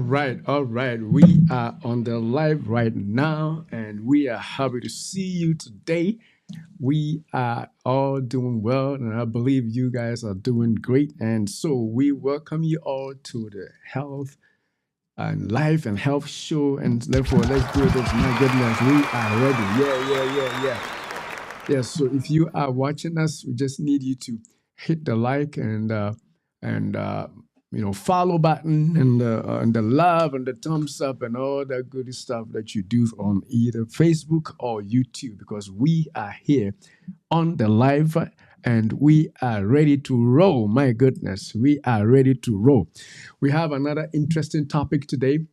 all right. We are on the live right now, and we are happy to see you today. We are all doing well, and I believe you guys are doing great. And so we welcome you all to the Health and Life and Health Show. And therefore, let's do this. My goodness, we are ready. Yeah. Yeah, so if you are watching us, we just need you to hit the like and follow button and the love and the thumbs up and all that good stuff that you do on either Facebook or YouTube because we are here on the live and we are ready to roll. My goodness, we are ready to roll. We have another interesting topic today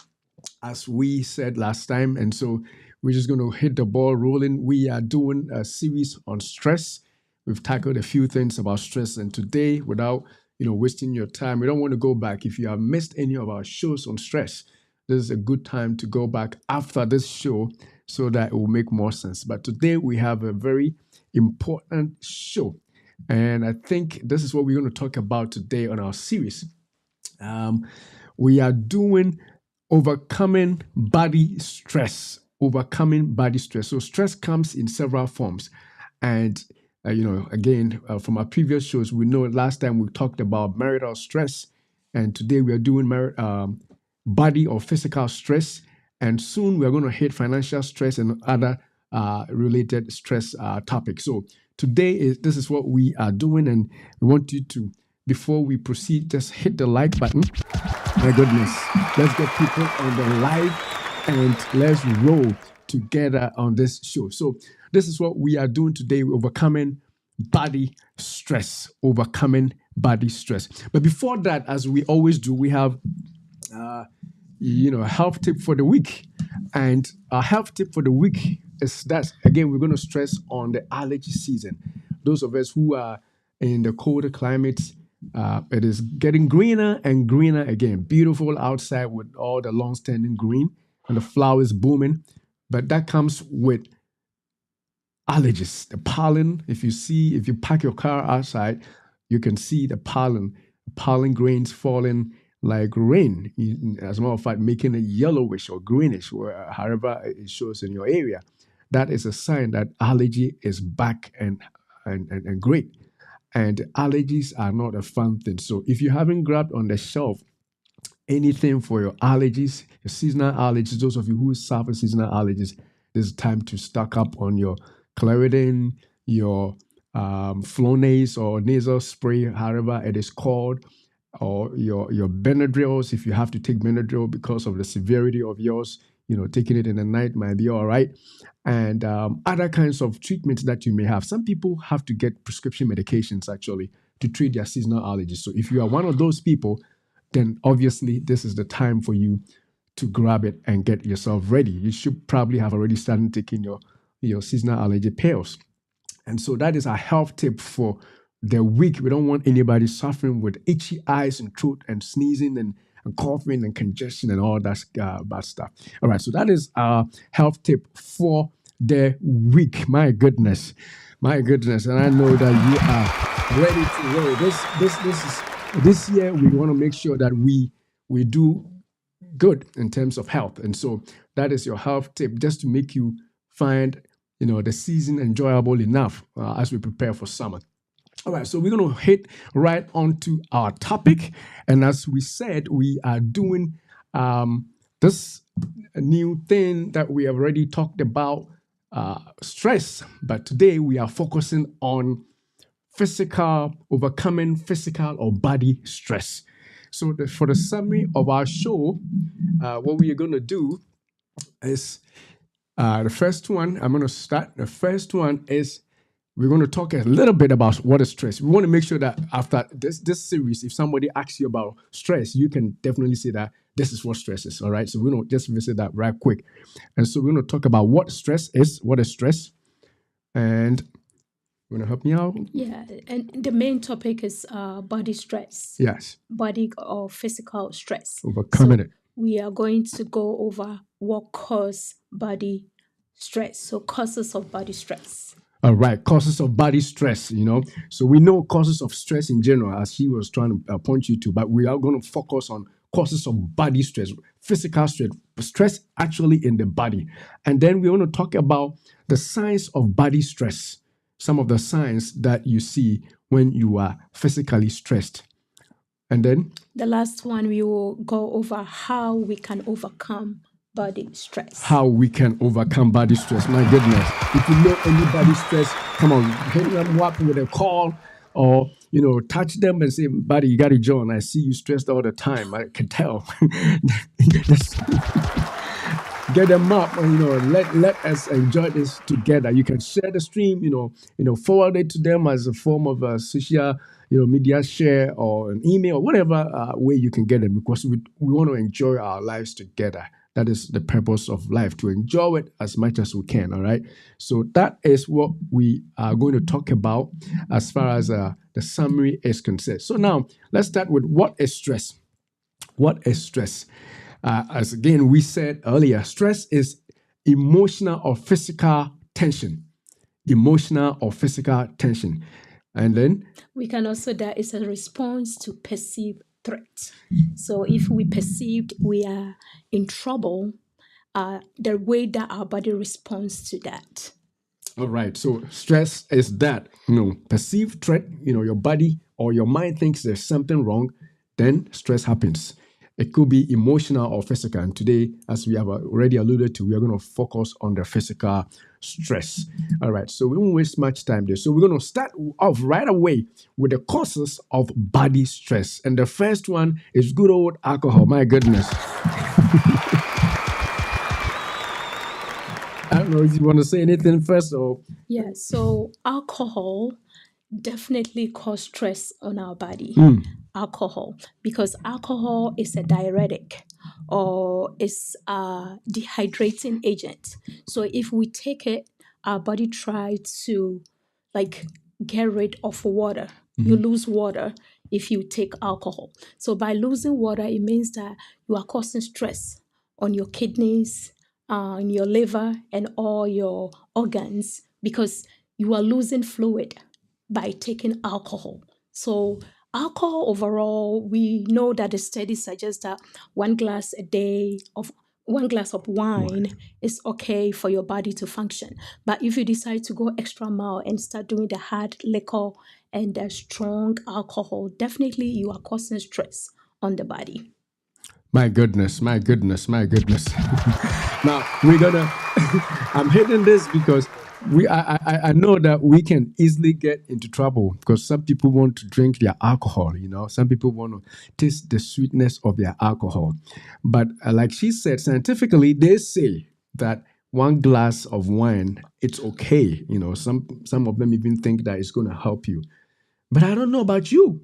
as we said last time. And so we're just going to hit the ball rolling. We are doing a series on stress. We've tackled a few things about stress. And today, without wasting your time, we don't want to go back. If you have missed any of our shows on stress, this is a good time to go back after this show so that it will make more sense. But today we have a very important show. And I think this is what we're going to talk about today on our series. We are doing overcoming body stress. Overcoming body stress. So stress comes in several forms. And, again, from our previous shows, we know last time we talked about marital stress. And today we are doing body or physical stress. And soon we're going to hit financial stress and other related stress topics. So today, this is what we are doing. And we want you to, before we proceed, just hit the like button. My goodness. Let's get people on the live and let's roll together on this show. So this is what we are doing today, overcoming body stress, overcoming body stress. But before that, as we always do, we have, a health tip for the week. And our health tip for the week is that, again, we're going to stress on the allergy season. Those of us who are in the colder climates, it is getting greener and greener again. Beautiful outside with all the long-standing green and the flowers booming. But that comes with allergies. The pollen, if you park your car outside, you can see the pollen grains falling like rain. As a matter of fact, making it yellowish or greenish, however it shows in your area. That is a sign that allergy is back and great. And allergies are not a fun thing. So if you haven't grabbed on the shelf anything for your allergies, your seasonal allergies, those of you who suffer seasonal allergies, this is time to stock up on your Claritin, your Flonase or nasal spray, however it is called, or your Benadryls. If you have to take Benadryl because of the severity of yours, taking it in the night might be all right. And other kinds of treatments that you may have. Some people have to get prescription medications actually to treat their seasonal allergies. So if you are one of those people, then obviously this is the time for you to grab it and get yourself ready. You should probably have already started taking your seasonal allergy pills. And so that is our health tip for the week. We don't want anybody suffering with itchy eyes and throat and sneezing and coughing and congestion and all that bad stuff. All right, so that is our health tip for the week. My goodness. And I know that you are ready to roll. This year we want to make sure that we do good in terms of health. And so that is your health tip, just to make you find the season enjoyable enough as we prepare for summer. All right, so we're going to hit right onto our topic. And as we said, we are doing this new thing that we have already talked about, stress. But today we are focusing on overcoming physical or body stress. So for the summary of our show, what we are going to do is the first one. I'm going to start. The first one is we're going to talk a little bit about what is stress. We want to make sure that after this series, if somebody asks you about stress, you can definitely say that this is what stress is. All right. So we're going to just visit that right quick. And so we're going to talk about what stress is, what is stress, and you want to help me out? Yeah, and the main topic is body stress. Yes. Body or physical stress. Overcoming it. We are going to go over what causes body stress. So causes of body stress. All right, causes of body stress, So we know causes of stress in general, as he was trying to point you to, but we are going to focus on causes of body stress, physical stress, stress actually in the body. And then we want to talk about the signs of body stress, some of the signs that you see when you are physically stressed. And then The last one, we will go over how we can overcome body stress. how we can overcome body stress. My goodness. If you know any body stress, come on, hit them up with a call or, touch them and say, buddy, you got to join. I see you stressed all the time. I can tell. Get them up and let us enjoy this together. You can share the stream, forward it to them as a form of a social media share or an email or whatever way you can get them, because we want to enjoy our lives together. That is the purpose of life, to enjoy it as much as we can. All right, so that is what we are going to talk about as far as the summary is concerned. So now let's start with what is stress. What is stress? As again we said earlier, stress is emotional or physical tension. Emotional or physical tension. And then we can also, that is a response to perceived threat. So if we perceived we are in trouble, the way that our body responds to that. All right. So stress is that, perceived threat, your body or your mind thinks there's something wrong, then stress happens. It could be emotional or physical. And today, as we have already alluded to, we are going to focus on the physical stress. All right. So we won't waste much time there. So we're going to start off right away with the causes of body stress. And the first one is good old alcohol. My goodness. I don't know if you want to say anything first or. Yeah, so alcohol definitely cause stress on our body. Alcohol, because alcohol is a diuretic or is a dehydrating agent. So if we take it, our body tries to get rid of water. You lose water if you take alcohol. So by losing water, it means that you are causing stress on your kidneys, on your liver, and all your organs, because you are losing fluid by taking alcohol. So alcohol overall, we know that the studies suggest that one glass of wine is okay for your body to function. But if you decide to go extra mile and start doing the hard liquor and the strong alcohol, definitely you are causing stress on the body. My goodness, my goodness, my goodness. Now we're gonna I'm hitting this because I know that we can easily get into trouble because some people want to drink their alcohol, some people want to taste the sweetness of their alcohol. But like she said, scientifically, they say that one glass of wine, it's okay. Some of them even think that it's going to help you. But I don't know about you.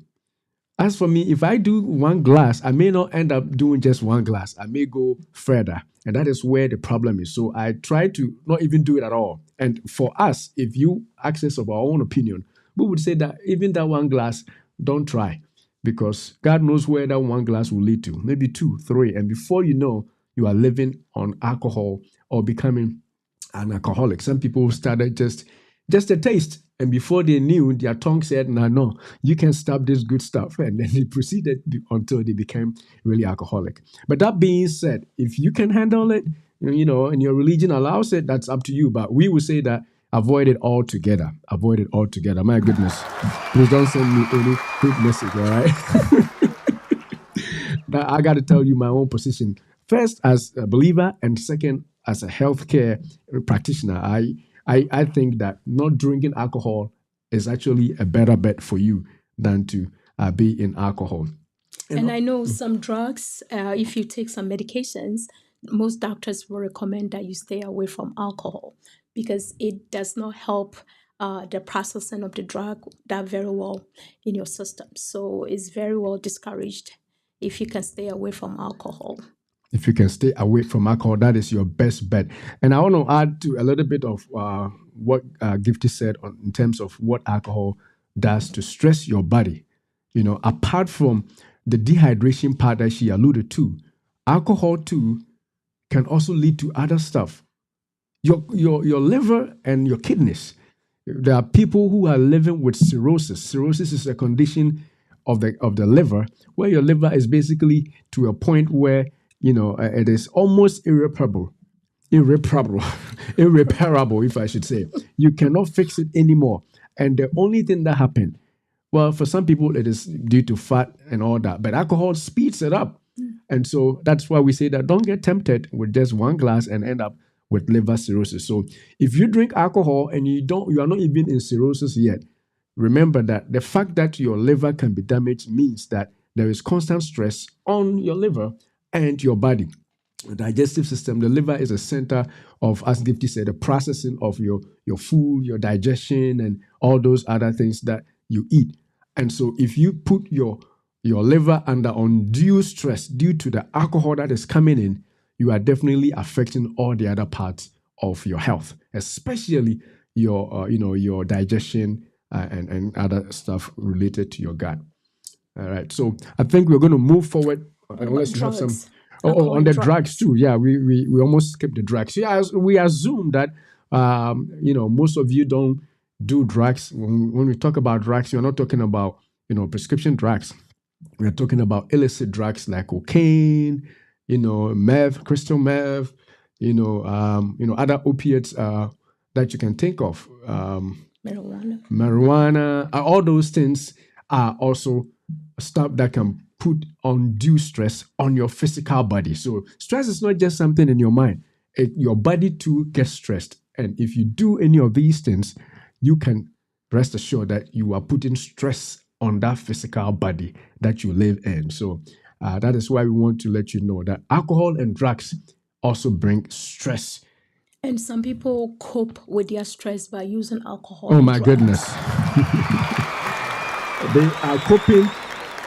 As for me, if I do one glass, I may not end up doing just one glass. I may go further. And that is where the problem is. So I try to not even do it at all. And for us, if you ask us of our own opinion, we would say that even that one glass, don't try. Because God knows where that one glass will lead to. Maybe two, three. And before you know, you are living on alcohol or becoming an alcoholic. Some people started just a taste. And before they knew, their tongue said, no, you can stop this good stuff. And then they proceeded until they became really alcoholic. But that being said, if you can handle it, and your religion allows it, that's up to you. But we would say that avoid it altogether. Avoid it altogether. My goodness. Please don't send me any hate message, all right? But I got to tell you my own position. First, as a believer, and second, as a healthcare practitioner, I think that not drinking alcohol is actually a better bet for you than to be in alcohol. And I know some drugs, if you take some medications, most doctors will recommend that you stay away from alcohol because it does not help the processing of the drug that very well in your system. So it's very well discouraged if you can stay away from alcohol. If you can stay away from alcohol, that is your best bet. And I want to add to a little bit of what Gifty said in terms of what alcohol does to stress your body. Apart from the dehydration part that she alluded to, alcohol too can also lead to other stuff. Your liver and your kidneys. There are people who are living with cirrhosis. Cirrhosis is a condition of the liver, where your liver is basically to a point where it is almost irreparable, irreparable, if I should say. You cannot fix it anymore. And the only thing that happened, well, for some people, it is due to fat and all that, but alcohol speeds it up. And so that's why we say that don't get tempted with just one glass and end up with liver cirrhosis. So if you drink alcohol and you are not even in cirrhosis yet, remember that the fact that your liver can be damaged means that there is constant stress on your liver and your body. The digestive system, the liver is a center of, as Dipti said, the processing of your food, your digestion, and all those other things that you eat. And so if you put your liver under undue stress due to the alcohol that is coming in, you are definitely affecting all the other parts of your health, especially your digestion and other stuff related to your gut. All right, so I think we're going to move forward What about unless you have some. drugs? Oh, Alcohol on and the drugs drugs. too. Yeah, we almost skipped the drugs. Yeah, we assume that most of you don't do drugs. When we talk about drugs, we're not talking about prescription drugs. We're talking about illicit drugs like cocaine, meth, crystal meth, other opiates that you can think of. Marijuana. Marijuana, all those things are also stuff that can put undue stress on your physical body. So stress is not just something in your mind. Your body too gets stressed. And if you do any of these things, you can rest assured that you are putting stress on that physical body that you live in. So that is why we want to let you know that alcohol and drugs also bring stress. And some people cope with their stress by using alcohol Oh and my drugs. goodness. They are coping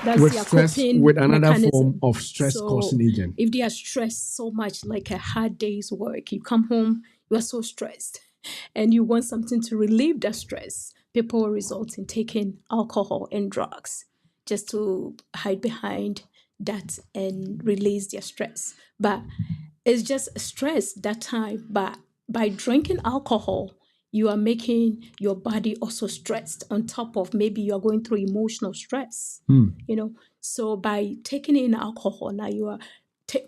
That's with their stress with coping another form mechanism. of stress So causing agent. if they are stressed so much, like a hard day's work, you come home, you are so stressed, and you want something to relieve that stress, people will result in taking alcohol and drugs just to hide behind that and release their stress. But it's just stress that time. But by drinking alcohol, you are making your body also stressed on top of maybe you are going through emotional stress. So by taking in alcohol, now you are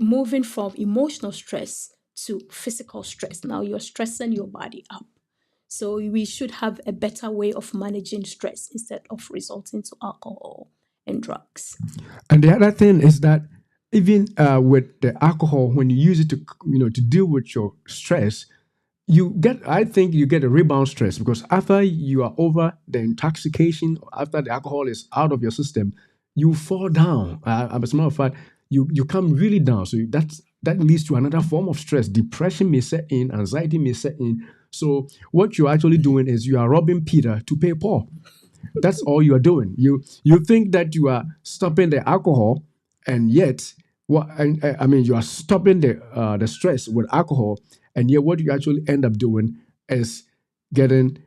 moving from emotional stress to physical stress. Now you're stressing your body up. So we should have a better way of managing stress instead of resorting to alcohol and drugs. And the other thing is that even with the alcohol, when you use it to deal with your stress, I think you get a rebound stress because after you are over the intoxication, after the alcohol is out of your system, you fall down. As a matter of fact, you come really down. So that leads to another form of stress. Depression may set in, anxiety may set in. So what you're actually doing is you are robbing Peter to pay Paul. That's all you are doing. You think that you are stopping the alcohol, and yet I mean you are stopping the stress with alcohol, and yet what you actually end up doing is getting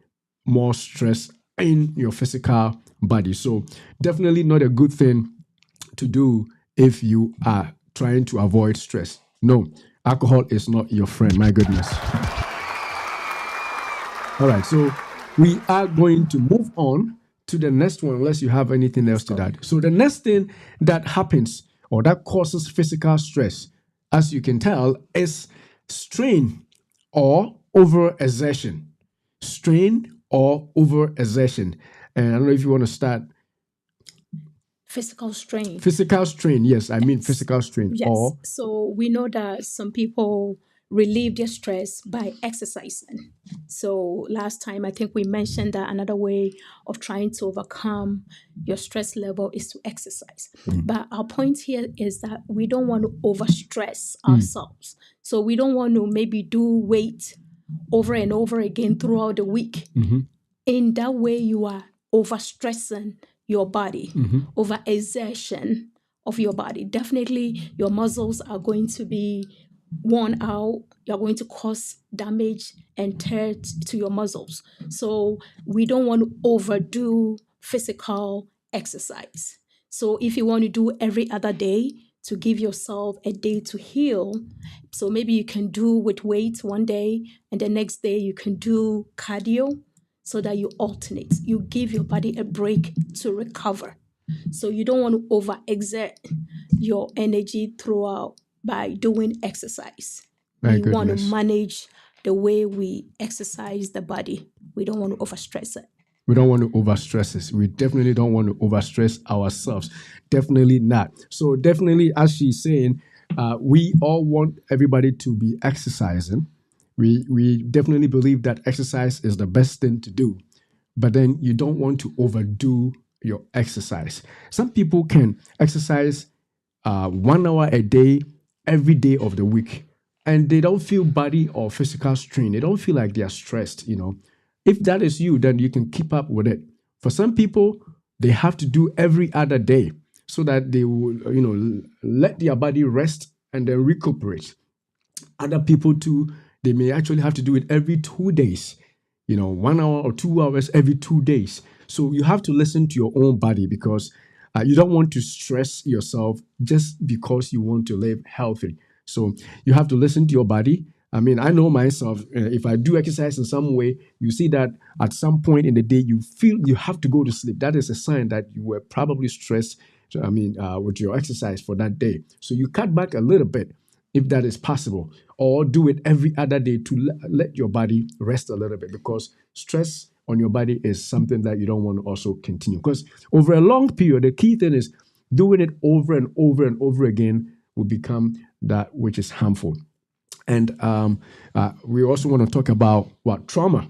more stress in your physical body. So definitely not a good thing to do if you are trying to avoid stress. No, alcohol is not your friend. My goodness. All right, so we are going to move on to the next one, unless you have anything else Let's to go. add. So the next thing that happens or that causes physical stress, as you can tell, is strain or overexertion. Strain or overexertion. And I don't know if you want to start. Physical strain. Physical strain, yes, I mean Yes. physical strain. Yes. Or So we know that some people relieve their stress by exercising. So last time I think we mentioned that another way of trying to overcome your stress level is to exercise. But our point here is that we don't want to overstress ourselves. So we don't want to maybe do weight over and over again throughout the week. In that way, you are overstressing your body, over exertion of your body. Definitely, your muscles are going to be worn out. You're going to cause damage and tear to your muscles. So, we don't want to overdo physical exercise. So, if you want to do every other day to give yourself a day to heal, so maybe you can do with weight one day, and the next day you can do cardio so that you alternate. You give your body a break to recover. So you don't want to overexert your energy throughout by doing exercise. My We want to goodness. manage the way we exercise the body. We don't want to overstress it. We don't want to overstress it. We definitely don't want to overstress ourselves. Definitely not. So definitely, as she's saying, we all want everybody to be exercising. We definitely believe that exercise is the best thing to do, but then you don't want to overdo your exercise. Some people can exercise 1 hour a day, every day of the week, and they don't feel body or physical strain. They don't feel like they are stressed. If that is you, then you can keep up with it. For some people, they have to do every other day so that they will, let their body rest and then recuperate. Other people too, they may actually have to do it every 2 days, 1 hour or 2 hours every 2 days. So you have to listen to your own body because you don't want to stress yourself just because you want to live healthy. So you have to listen to your body. I mean, I know myself, if I do exercise in some way, you see that at some point in the day, you feel you have to go to sleep. That is a sign that you were probably stressed, with your exercise for that day. So you cut back a little bit if that is possible, or do it every other day to let your body rest a little bit because stress on your body is something that you don't want to also continue. Because over a long period, the key thing is doing it over and over and over again will become that which is harmful. And we also want to talk about what trauma.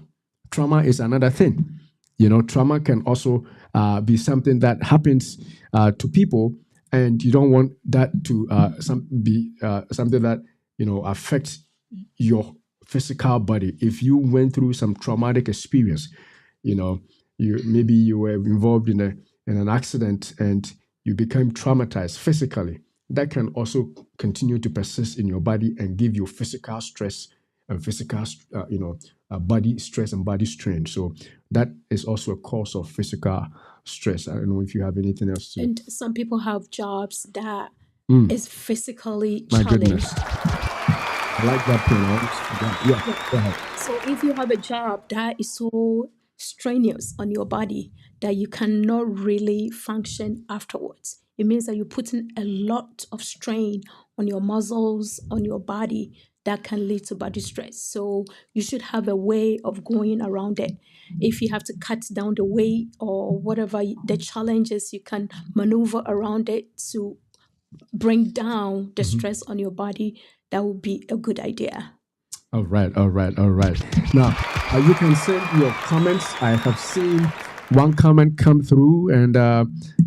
Trauma is another thing. Trauma can also be something that happens to people, and you don't want that to be something that affects your physical body. If you went through some traumatic experience, you know, maybe you were involved in an accident and you became traumatized physically. That can also continue to persist in your body and give you physical stress and physical, body stress and body strain. So that is also a cause of physical stress. I don't know if you have anything else to. And some people have jobs that Mm, is physically my goodness, challenged. I like that point. Yeah, Yeah. go ahead. So if you have a job that is so strenuous on your body that you cannot really function afterwards, it means that you're putting a lot of strain on your muscles, on your body that can lead to body stress. So you should have a way of going around it. If you have to cut down the weight or whatever the challenges, you can maneuver around it to bring down the Mhm. stress on your body. That would be a good idea. All right, all right, all right. Now, you can send your comments. I have seen one comment come through, and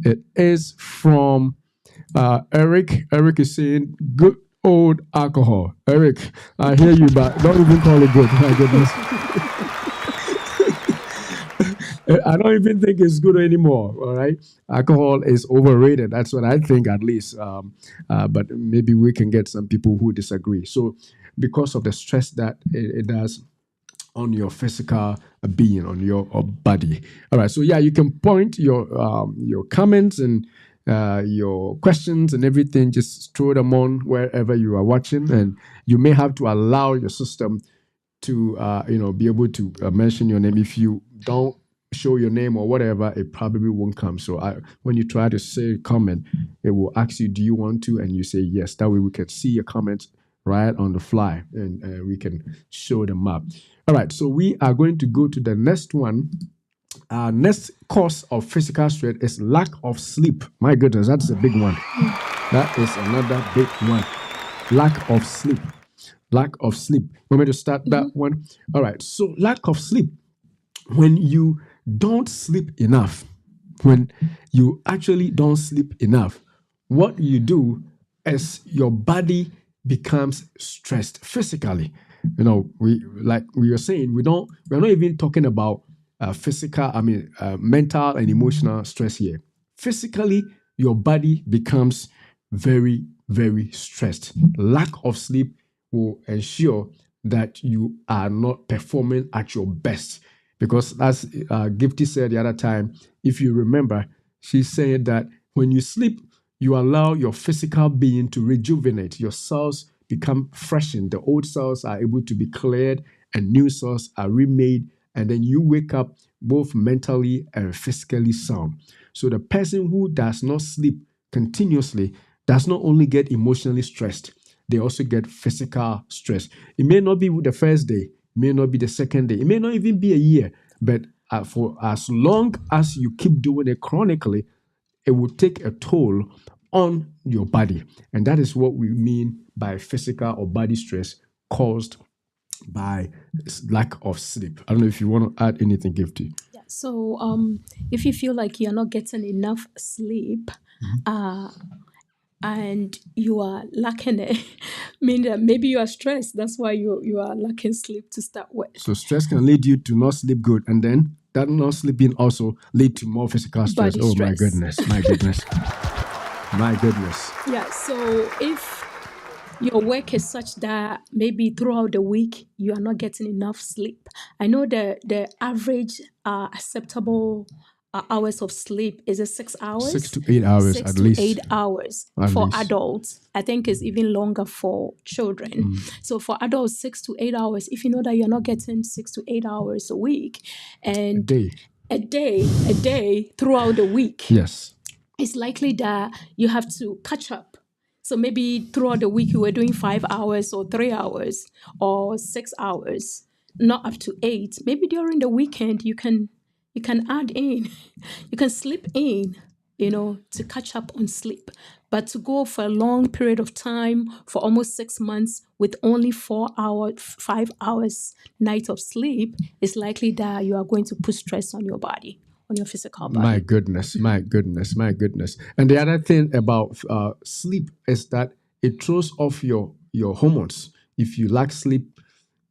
it is from Eric. Eric is saying, "Good old alcohol." Eric, I hear you, but don't even call it good. My goodness, I don't even think it's good anymore. All right, alcohol is overrated. That's what I think, at least. But maybe we can get some people who disagree. So, because of the stress that it does on your physical being, on your body. All right. So yeah, you can point your comments and your questions and everything. Just throw them on wherever you are watching, and you may have to allow your system to be able to mention your name. If you don't show your name or whatever, it probably won't come. So when you try to say a comment, it will ask you, do you want to, and you say yes. That way we can see your comments right on the fly, and we can show them up. All right, so we are going to go to the next one. Next cause of physical stress is lack of sleep. My goodness, that's a big one. That is another big one. Lack of sleep. Lack of sleep. Want me to start that Mhm. one? All right. So, lack of sleep. When you don't sleep enough, when you actually don't sleep enough, what you do is your body becomes stressed physically. We, like we were saying, we're not even talking about physical, mental and emotional stress here. Physically, your body becomes very, very stressed. Lack of sleep will ensure that you are not performing at your best. Because as Gifty said the other time, if you remember, she said that when you sleep, you allow your physical being to rejuvenate. Your cells become freshened. The old cells are able to be cleared and new cells are remade. And then you wake up both mentally and physically sound. So the person who does not sleep continuously does not only get emotionally stressed, they also get physical stress. It may not be the first day, it may not be the second day, it may not even be a year, but for as long as you keep doing it chronically, it will take a toll on your body. And that is what we mean by physical or body stress caused by lack of sleep. I don't know if you want to add anything, Gifty. Yeah. So if you feel like you're not getting enough sleep, uh, and you are lacking it, mean that maybe you are stressed. That's why you are lacking sleep to start with. So stress can lead you to not sleep good, and then that not sleeping also lead to more physical stress. Body Oh my stress. goodness, my goodness, my goodness. Yeah. So if your work is such that maybe throughout the week you are not getting enough sleep. I know the average acceptable hours of sleep is a 6 hours, 6 to 8 hours six at to eight least. hours At for least. adults. I think it's even longer for children. So for adults, 6 to 8 hours. If you know that you're not getting 6 to 8 hours a week, A and day. a day throughout the week, Yes. it's likely that you have to catch up. So maybe throughout the week you were doing 5 hours or 3 hours or 6 hours, not up to 8. Maybe during the weekend you can add in, you can slip in, to catch up on sleep. But to go for a long period of time, for almost 6 months, with only 4 hours, 5 hours night of sleep, is likely that you are going to put stress on your body, on your physical My body. goodness, my goodness, my goodness. And the other thing about sleep is that it throws off your hormones. If you lack sleep,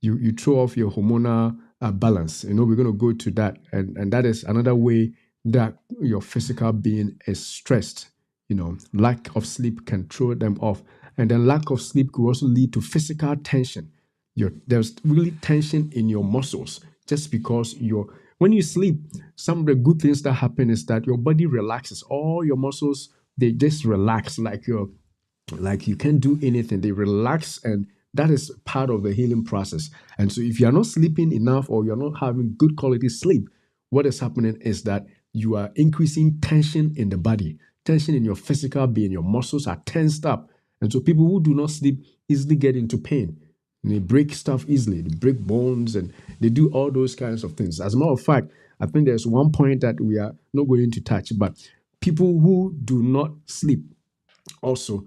you throw off your hormonal balance. We're going to go to that, and that is another way that your physical being is stressed. Lack of sleep can throw them off, and then lack of sleep could also lead to physical tension. There's really tension in your muscles just because when you sleep, some of the good things that happen is that your body relaxes. All your muscles, they just relax, like you can't do anything. They relax, and that is part of the healing process. And so if you're not sleeping enough or you're not having good quality sleep, what is happening is that you are increasing tension in the body, tension in your physical being. Your muscles are tensed up. And so people who do not sleep easily get into pain. And they break stuff easily. They break bones and they do all those kinds of things. As a matter of fact, I think there's one point that we are not going to touch, but people who do not sleep also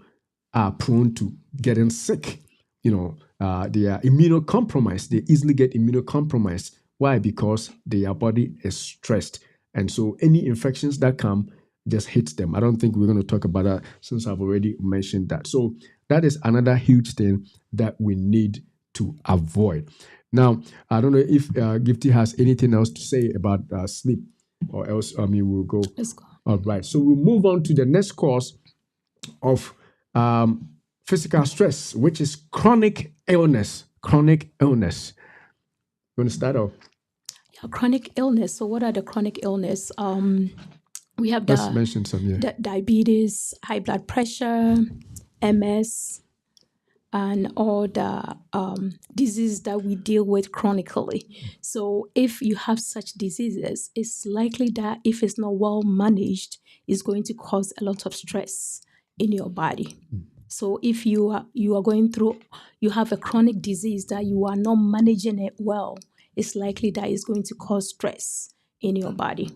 are prone to getting sick. They are immunocompromised. They easily get immunocompromised. Why? Because their body is stressed. And so any infections that come just hits them. I don't think we're going to talk about that since I've already mentioned that. So that is another huge thing that we need to avoid. Now, I don't know if Gifty has anything else to say about sleep, or else we'll go. Let's go. All right. So we'll move on to the next cause of physical stress, which is chronic illness. Chronic illness. You want to start off? Yeah, chronic illness. So what are the chronic illness? We have Let's mention some, yeah. the diabetes, high blood pressure, MS, and all the diseases that we deal with chronically. So if you have such diseases, it's likely that if it's not well managed, it's going to cause a lot of stress in your body. So if you are going through, you have a chronic disease that you are not managing it well, it's likely that it's going to cause stress in your body.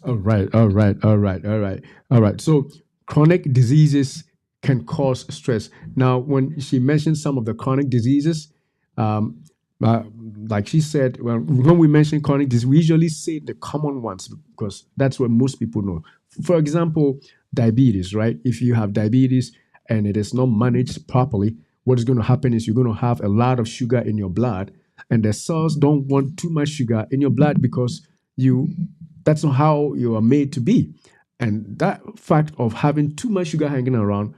All right, all right, all right, all right, all right. So chronic diseases can cause stress. Now, when she mentioned some of the chronic diseases, um, uh, like she said, when we mention chronic disease, we usually say the common ones because that's what most people know. For example, diabetes, right? If you have diabetes and it is not managed properly, what is going to happen is you're going to have a lot of sugar in your blood, and the cells don't want too much sugar in your blood because that's not how you are made to be. And that fact of having too much sugar hanging around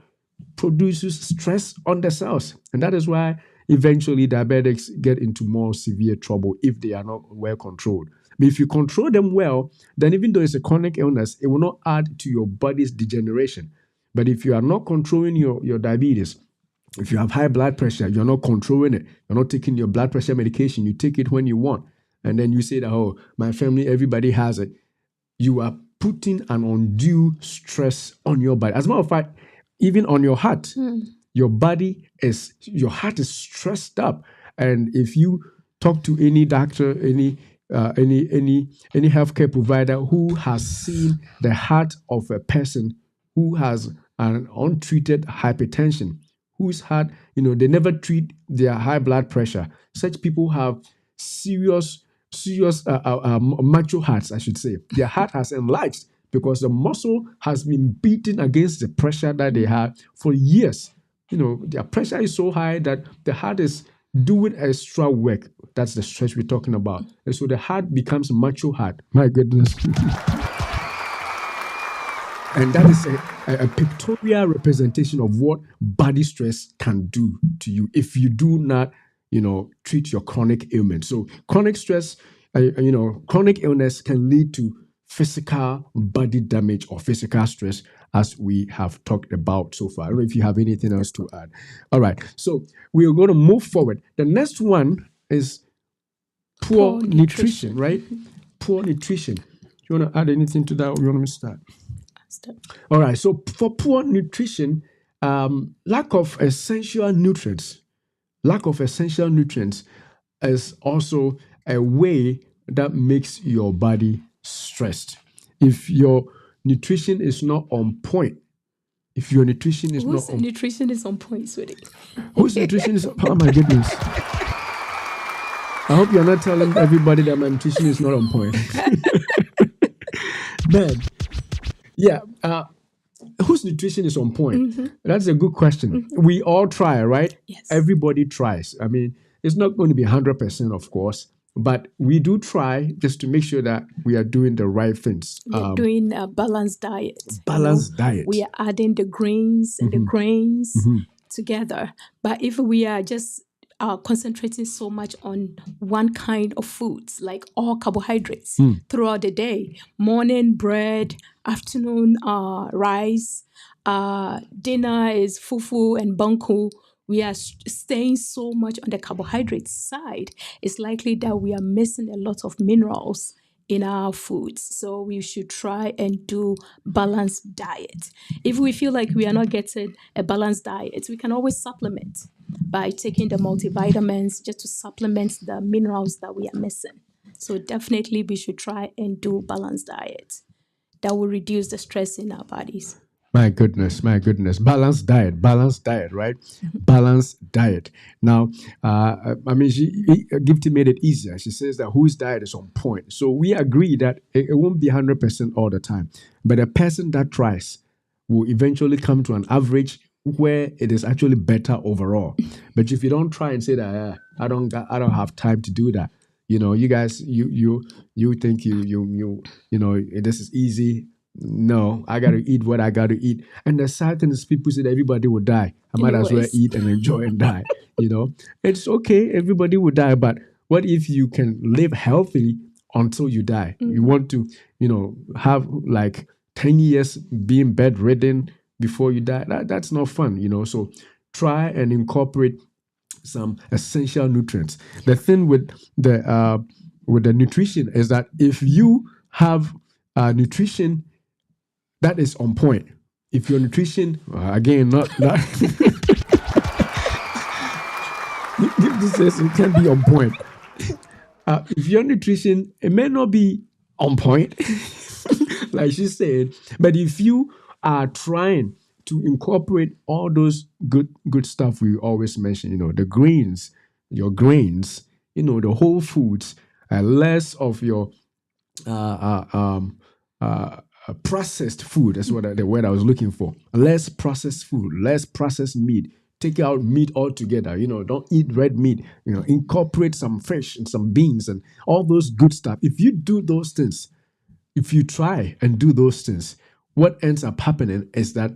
produces stress on the cells. And that is why eventually diabetics get into more severe trouble if they are not well controlled. But if you control them well, then even though it's a chronic illness, it will not add to your body's degeneration. But if you are not controlling your diabetes, if you have high blood pressure, you're not controlling it. You're not taking your blood pressure medication. You take it when you want. And then you say that, oh, my family, everybody has it. You are putting an undue stress on your body. As a matter of fact, even on your heart, your heart is stressed up. And if you talk to any doctor, any healthcare provider who has seen the heart of a person who has an untreated hypertension, whose heart, they never treat their high blood pressure. Such people have serious macho hearts, I should say. Their heart has enlarged because the muscle has been beating against the pressure that they had for years. Their pressure is so high that the heart is doing extra work. That's the stress we're talking about. And so the heart becomes macho heart. My goodness. And that is a pictorial representation of what body stress can do to you if you do not, treat your chronic ailment. So chronic stress, chronic illness can lead to physical body damage or physical stress, as we have talked about so far. I don't know if you have anything else to add. All right. So we are going to move forward. The next one is poor nutrition, right? Poor nutrition. Do you want to add anything to that, or you want me to start? All right. So for poor nutrition, lack of essential nutrients is also a way that makes your body stressed. If your nutrition is not on point, Whose nutrition is on point, sweetie? Whose nutrition is? Oh my goodness! I hope you're not telling everybody that my nutrition is not on point. Man, yeah. Whose nutrition is on point? That's a good question. We all try, right? Yes. Everybody tries. I mean, it's not going to be 100%, of course, but we do try just to make sure that we are doing the right things. We're doing a balanced diet. Diet. We are adding the greens and the grains together. But if we are just concentrating so much on one kind of foods, like all carbohydrates throughout the day, morning bread, afternoon rice, dinner is fufu and banku, we are staying so much on the carbohydrate side, it's likely that we are missing a lot of minerals in our foods. So we should try and do balanced diet. If we feel like we are not getting a balanced diet, we can always supplement by taking the multivitamins just to supplement the minerals that we are missing. So definitely we should try and do balanced diet. That will reduce the stress in our bodies. My goodness. Balanced diet, right? Balanced diet. Now, Gifty made it easier. She says that whose diet is on point. So we agree that it won't be 100% all the time. But a person that tries will eventually come to an average where it is actually better overall. But if you don't try and say that, I don't have time to do that. You guys, you think this is easy. No, I got to eat what I got to eat. And the sad thing is, people say that everybody will die. I might as well eat and enjoy and die. It's okay. Everybody will die. But what if you can live healthily until you die? You want to, have like 10 years being bedridden before you die. That's not fun, So try and incorporate some essential nutrients. The thing with the nutrition is that if you have nutrition that is on point, if your nutrition again not this says it can be on point. If your nutrition, it may not be on point, like she said, but if you are trying to incorporate all those good stuff we always mention, the greens, your grains, the whole foods, less of your processed food. That's what the word I was looking for. Less processed food, less processed meat. Take out meat altogether. Don't eat red meat. Incorporate some fish and some beans and all those good stuff. If you do those things, if you try and do those things, what ends up happening is that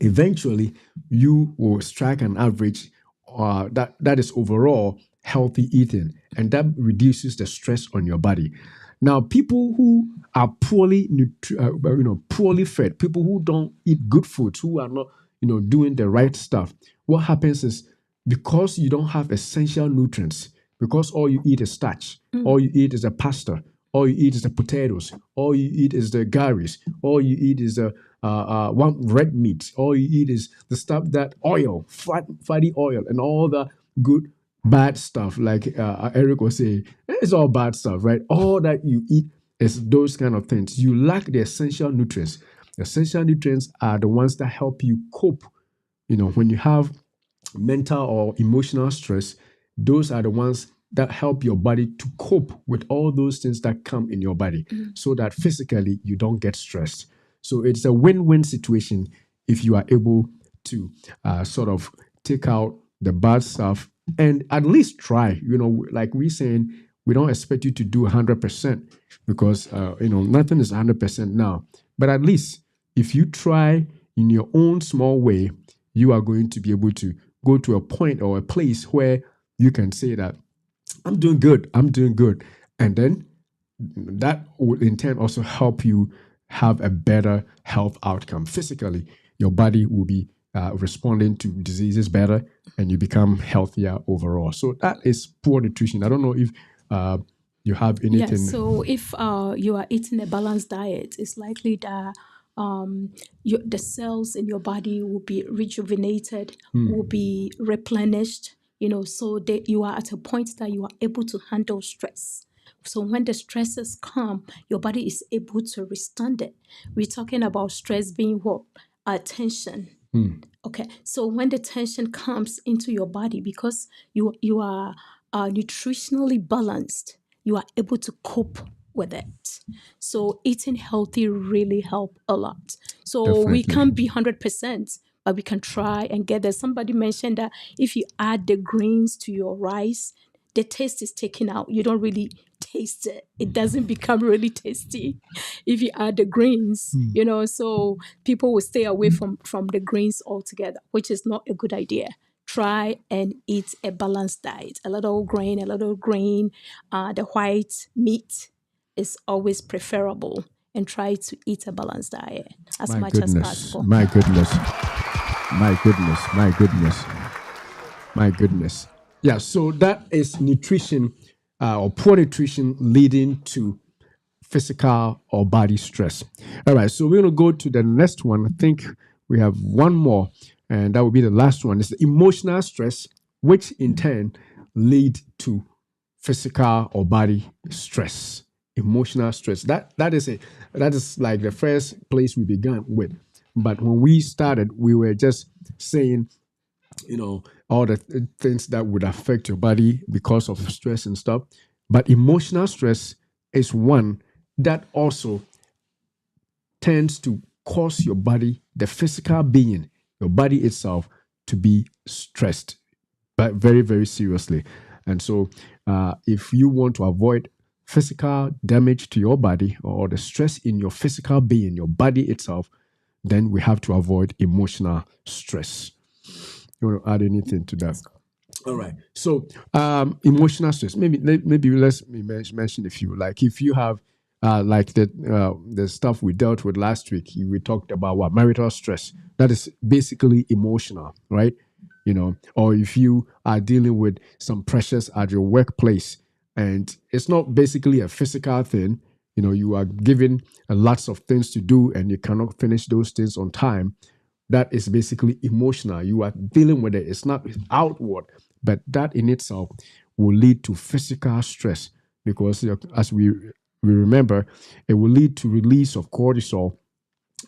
eventually you will strike an average that is overall healthy eating, and that reduces the stress on your body. Now, people who are poorly fed, people who don't eat good foods, who are not doing the right stuff, what happens is, because you don't have essential nutrients, because all you eat is starch, all you eat is a pasta, All you eat is the potatoes. All you eat is the garries. All you eat is the one red meat. All you eat is the stuff that oil, fatty oil, and all the good bad stuff. Like Eric was saying, it's all bad stuff, right? All that you eat is those kind of things. You lack the essential nutrients. Essential nutrients are the ones that help you cope. When you have mental or emotional stress, those are the ones that help your body to cope with all those things that come in your body so that physically you don't get stressed. So it's a win-win situation if you are able to sort of take out the bad stuff and at least try. Like we saying, we don't expect you to do 100% because nothing is 100% now. But at least if you try in your own small way, you are going to be able to go to a point or a place where you can say that I'm doing good, I'm doing good. And then that will in turn also help you have a better health outcome. Physically, your body will be responding to diseases better and you become healthier overall. So that is poor nutrition. I don't know if you have Yes, anything. so if you are eating a balanced diet, it's likely that the cells in your body will be rejuvenated, will be replenished, so that you are at a point that you are able to handle stress. So when the stresses come, your body is able to withstand it. We're talking about stress being what? Tension. Okay, so when the tension comes into your body, because you are nutritionally balanced, you are able to cope with it. So eating healthy really help a lot. So we Definitely. can't be 100%, but we can try and get there. Somebody mentioned that if you add the greens to your rice, the taste is taken out. You don't really taste it. It doesn't become really tasty if you add the greens, so people will stay away from the greens altogether, which is not a good idea. Try and eat a balanced diet. A little grain, the white meat is always preferable, and try to eat a balanced diet as My much as goodness, possible. my goodness, my goodness, my goodness. My goodness. Yeah, so that is nutrition or poor nutrition leading to physical or body stress. All right, so we're going to go to the next one. I think we have one more, and that will be the last one. It's the emotional stress, which in turn lead to physical or body stress. Emotional stress. That is like the first place we began with. But when we started, we were just saying all the things that would affect your body because of stress and stuff. But emotional stress is one that also tends to cause your body, the physical being, your body itself, to be stressed, but very, very seriously. And so, if you want to avoid physical damage to your body or the stress in your physical being, your body itself, then we have to avoid emotional stress. You want to add anything to that? All right. So, emotional stress. Maybe let's mention a few. Like if you have, like the stuff we dealt with last week, we talked about what marital stress. That is basically emotional, right? Or if you are dealing with some pressures at your workplace, and it's not basically a physical thing. You are given lots of things to do, and you cannot finish those things on time. That is basically emotional. You are dealing with it. It's not outward, but that in itself will lead to physical stress because, as we remember, it will lead to release of cortisol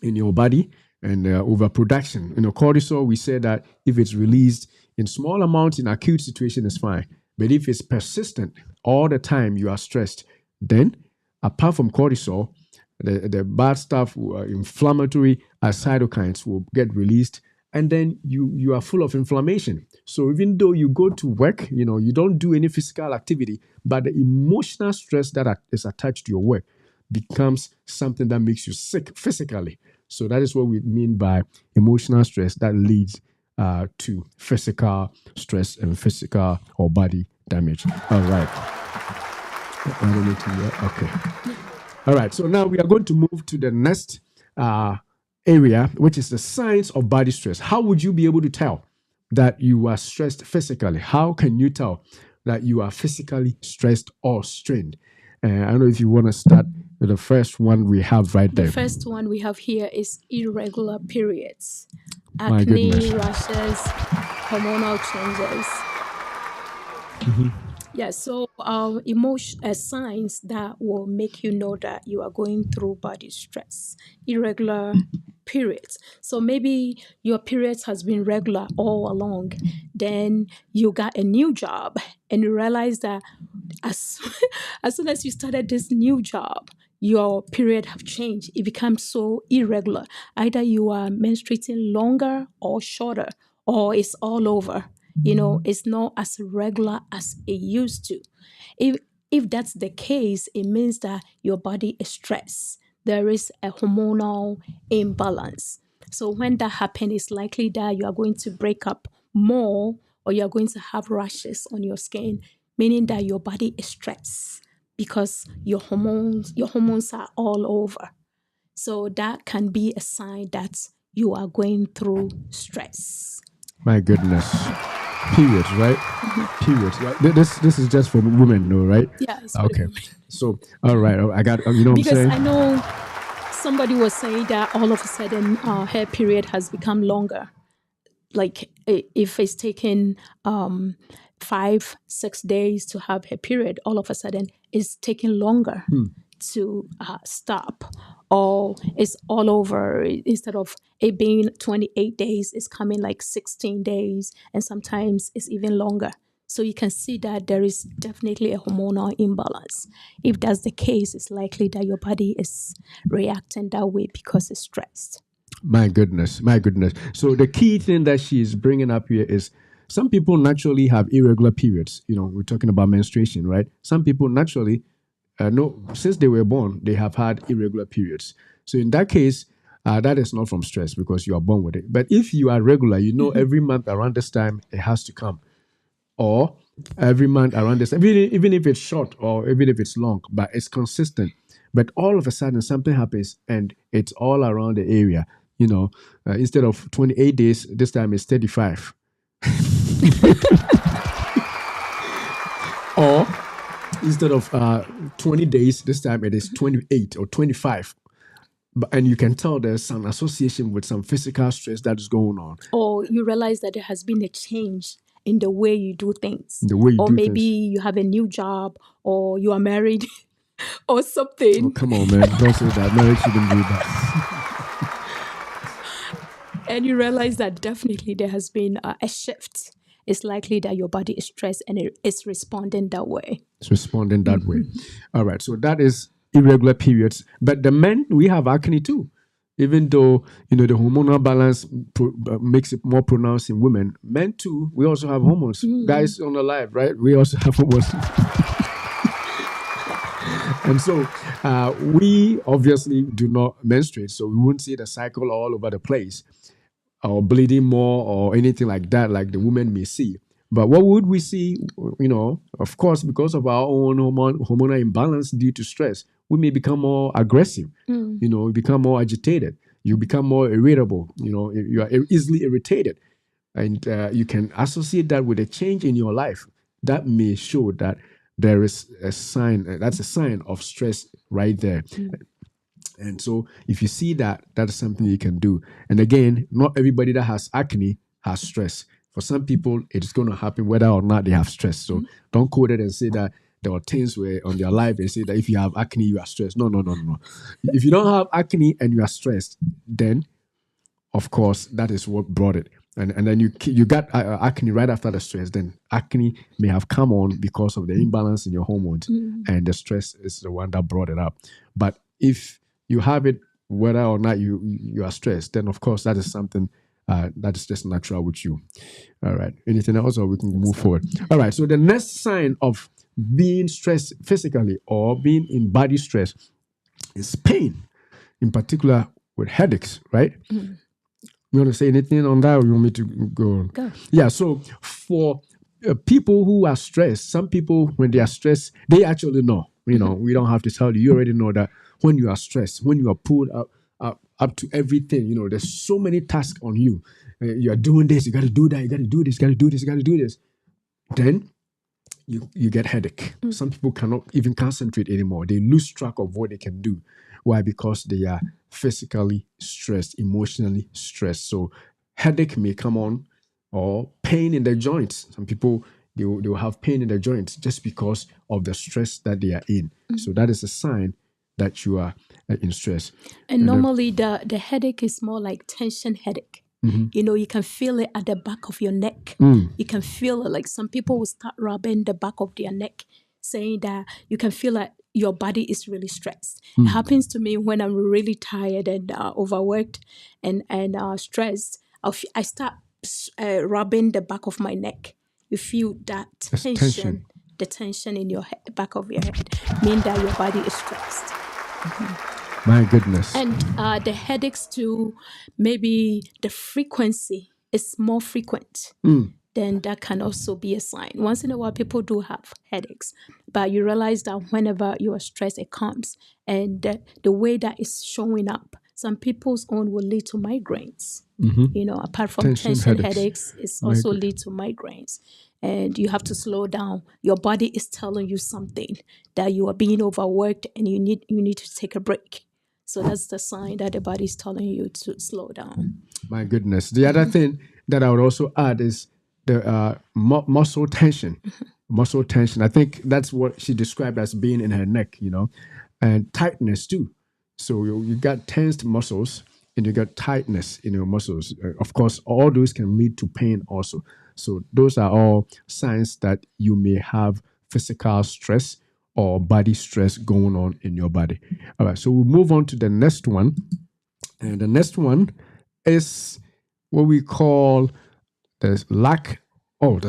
in your body and overproduction. Cortisol, we said that if it's released in small amounts in acute situation, it's fine. But if it's persistent all the time, you are stressed, then apart from cortisol, the bad stuff, inflammatory cytokines will get released, and then you are full of inflammation. So even though you go to work, you don't do any physical activity, but the emotional stress that is attached to your work becomes something that makes you sick physically. So that is what we mean by emotional stress that leads to physical stress and physical or body damage. All right. Okay. All right. So now we are going to move to the next area, which is the signs of body stress. How would you be able to tell that you are stressed physically? How can you tell that you are physically stressed or strained? And I don't know if you want to start with the first one we have right The there. first one we have here is irregular periods, My acne, goodness. rashes, hormonal changes. Yeah, so emotion signs that will make you know that you are going through body stress, irregular periods. So maybe your periods has been regular all along. Then you got a new job and you realize that as as soon as you started this new job, your period have changed. It becomes so irregular. Either you are menstruating longer or shorter, or it's all over. It's not as regular as it used to. If if that's the case, it means that your body is stressed. There is a hormonal imbalance. So when that happens, it's likely that you are going to break up more or you're going to have rashes on your skin, meaning that your body is stressed because your hormones are all over. So that can be a sign that you are going through stress. My goodness. Periods, right? Mhm. Periods. Right? This is just for women, though, right? Yeah, it's for the Okay. women. So, all right. I got. You know what I'm Because saying? I know somebody was saying that all of a sudden her period has become longer. Like if it's taken 5 6 days to have her period, all of a sudden it's taking longer to stop, or it's all over. Instead of it being 28 days, it's coming like 16 days, and sometimes it's even longer. So you can see that there is definitely a hormonal imbalance. If that's the case, it's likely that your body is reacting that way because it's stressed. My goodness, my goodness. So the key thing that she's bringing up here is some people naturally have irregular periods. We're talking about menstruation, right? Some people naturally, no, since they were born, they have had irregular periods. So in that case, that is not from stress because you are born with it. But if you are regular, every month around this time it has to come, or every month around this, even if it's short or even if it's long, but it's consistent. But all of a sudden something happens and it's all around the area. Instead of 28 days, this time it's 35. Or instead of 20 days, this time it is 28 or 25. And you can tell there's some association with some physical stress that is going on, Or you realize that there has been a change in the way you do things, the way you or do maybe things. you have a new job, or you are married, or Oh, something, come on, man. Don't say that. Marriage shouldn't be that. and you realize that definitely there has been a shift. It's likely that your body is stressed and it is responding that way. It's responding that way. All right. So that is irregular periods. But the men, we have acne too. Even though, the hormonal balance makes it more pronounced in women, men too, we also have hormones. Guys on the live, right? We also have hormones. And so we obviously do not menstruate. So we won't see the cycle all over the place, or bleeding more or anything like that, like the women may see. But what would we see? Of course, because of our own hormonal imbalance due to stress, we may become more aggressive. We become more agitated. You become more irritable. You are easily irritated, and you can associate that with a change in your life. That may show that there is a sign. That's a sign of stress right there. And so if you see that, that is something you can do. And again, not everybody that has acne has stress. For some people, it's going to happen whether or not they have stress. So don't quote it and say that there are things where on their life they say that if you have acne, you are stressed. No, no, no, no, no. If you don't have acne and you are stressed, then of course that is what brought it. And then you got acne right after the stress. Then acne may have come on because of the imbalance in your hormones, and the stress is the one that brought it up. But if you have it whether or not you are stressed, then of course that is something that is just natural with you. All right. Anything else, or we can move forward? All right. So the next sign of being stressed physically or being in body stress is pain, in particular with headaches, right? You want to say anything on that, or you want me to go on? Go. Yeah. So for people who are stressed, some people when they are stressed, they actually know. We don't have to tell you. You already know that when you are stressed, when you are pulled up to everything, there's so many tasks on you. You are doing this, you got to do that, you got to do this, you got to do this, you got to do this. Then you get headache. Some people cannot even concentrate anymore. They lose track of what they can do. Why? Because they are physically stressed, emotionally stressed. So headache may come on, or pain in the joints. Some people they will have pain in the joints just because of the stress that they are in. So that is a sign that you are in stress. And And normally the headache is more like tension headache. You know, you can feel it at the back of your neck. You can feel it, like some people will start rubbing the back of their neck, saying that you can feel that your body is really stressed. It happens to me when I'm really tired and overworked and stressed. I start rubbing the back of my neck. You feel that that's tension, the tension in your back of your head, mean that your body is stressed. My goodness. And the headaches too, maybe the frequency is more frequent, then that can also be a sign. Once in a while, people do have headaches, but you realize that whenever you are stressed, it comes. And the way that it's showing up, some people's own will lead to migraines. You know, apart from tension headaches, it's also lead to migraines. And you have to slow down. Your body is telling you something, that you are being overworked and you need to take a break. So that's the sign that the body is telling you to slow down. My goodness. The other thing that I would also add is the muscle tension. Muscle tension. I think that's what she described as being in her neck, and tightness too. So you got tensed muscles and you got tightness in your muscles. Of course, all those can lead to pain also. So those are all signs that you may have physical stress or body stress going on in your body. All right, so we'll move on to the next one. And the next one is what we call the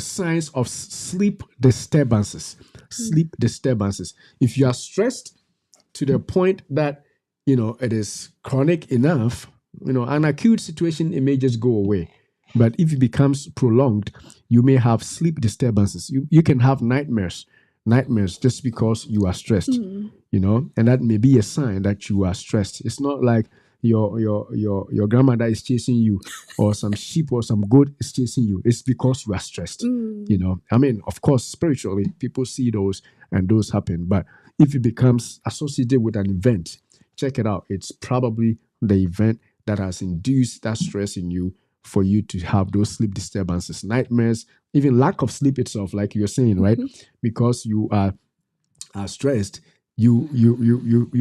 signs of sleep disturbances. Sleep disturbances. If you are stressed to the point that it is chronic enough, an acute situation, it may just go away. But if it becomes prolonged, you may have sleep disturbances. You can have nightmares just because you are stressed, and that may be a sign that you are stressed. It's not like your grandmother is chasing you, or some sheep or some goat is chasing you. It's because you are stressed. I mean, of course, spiritually, people see those and those happen. But if it becomes associated with an event, check it out. It's probably the event that has induced that stress in you for you to have those sleep disturbances, nightmares, even lack of sleep itself, like you're saying, right? Because you are stressed, you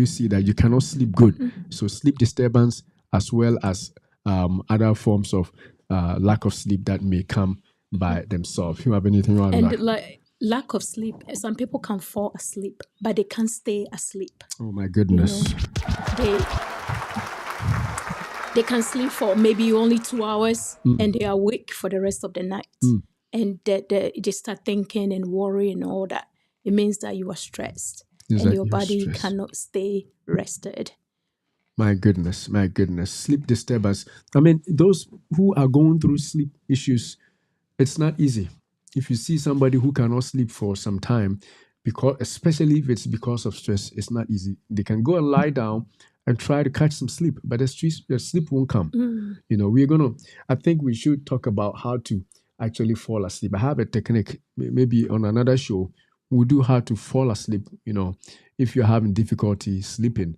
see that you cannot sleep good. So sleep disturbance, as well as other forms of lack of sleep that may come by themselves. You have anything you want to And add? like lack of sleep, some people can fall asleep, but they can't stay asleep. Oh my goodness. They they can sleep for maybe only 2 hours and they are awake for the rest of the night. And they start thinking and worrying and all that. It means that you are stressed and your body cannot stay rested. My goodness, my goodness. Sleep disturbance. I mean, those who are going through sleep issues, it's not easy. If you see somebody who cannot sleep for some time, because especially if it's because of stress, it's not easy. They can go and lie down and try to catch some sleep, but the sleep won't come. I think we should talk about how to actually fall asleep. I have a technique, maybe on another show, we'll do how to fall asleep, if you're having difficulty sleeping.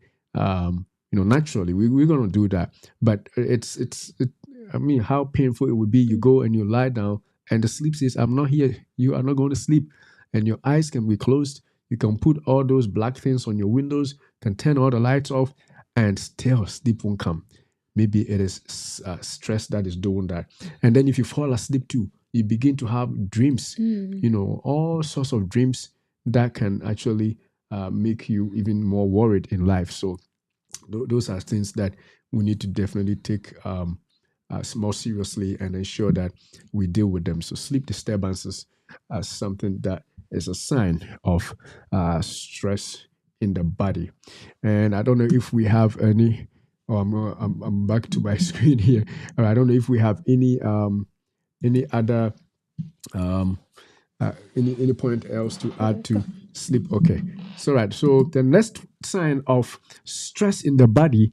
Naturally, we're going to do that. But I mean, how painful it would be. You go and you lie down, and the sleep says, I'm not here. You are not going to sleep. And your eyes can be closed. You can put all those black things on your windows, can turn all the lights off, and still sleep won't come. Maybe it is stress that is doing that. And then if you fall asleep too, you begin to have dreams, all sorts of dreams that can actually make you even more worried in life. So those are things that we need to definitely take more seriously and ensure that we deal with them. So sleep disturbances are something that is a sign of stress in the body. And I don't know if we have any. Oh, I'm back to my screen here. I don't know if we have any other any point else to add to sleep. Okay, so right. So the next sign of stress in the body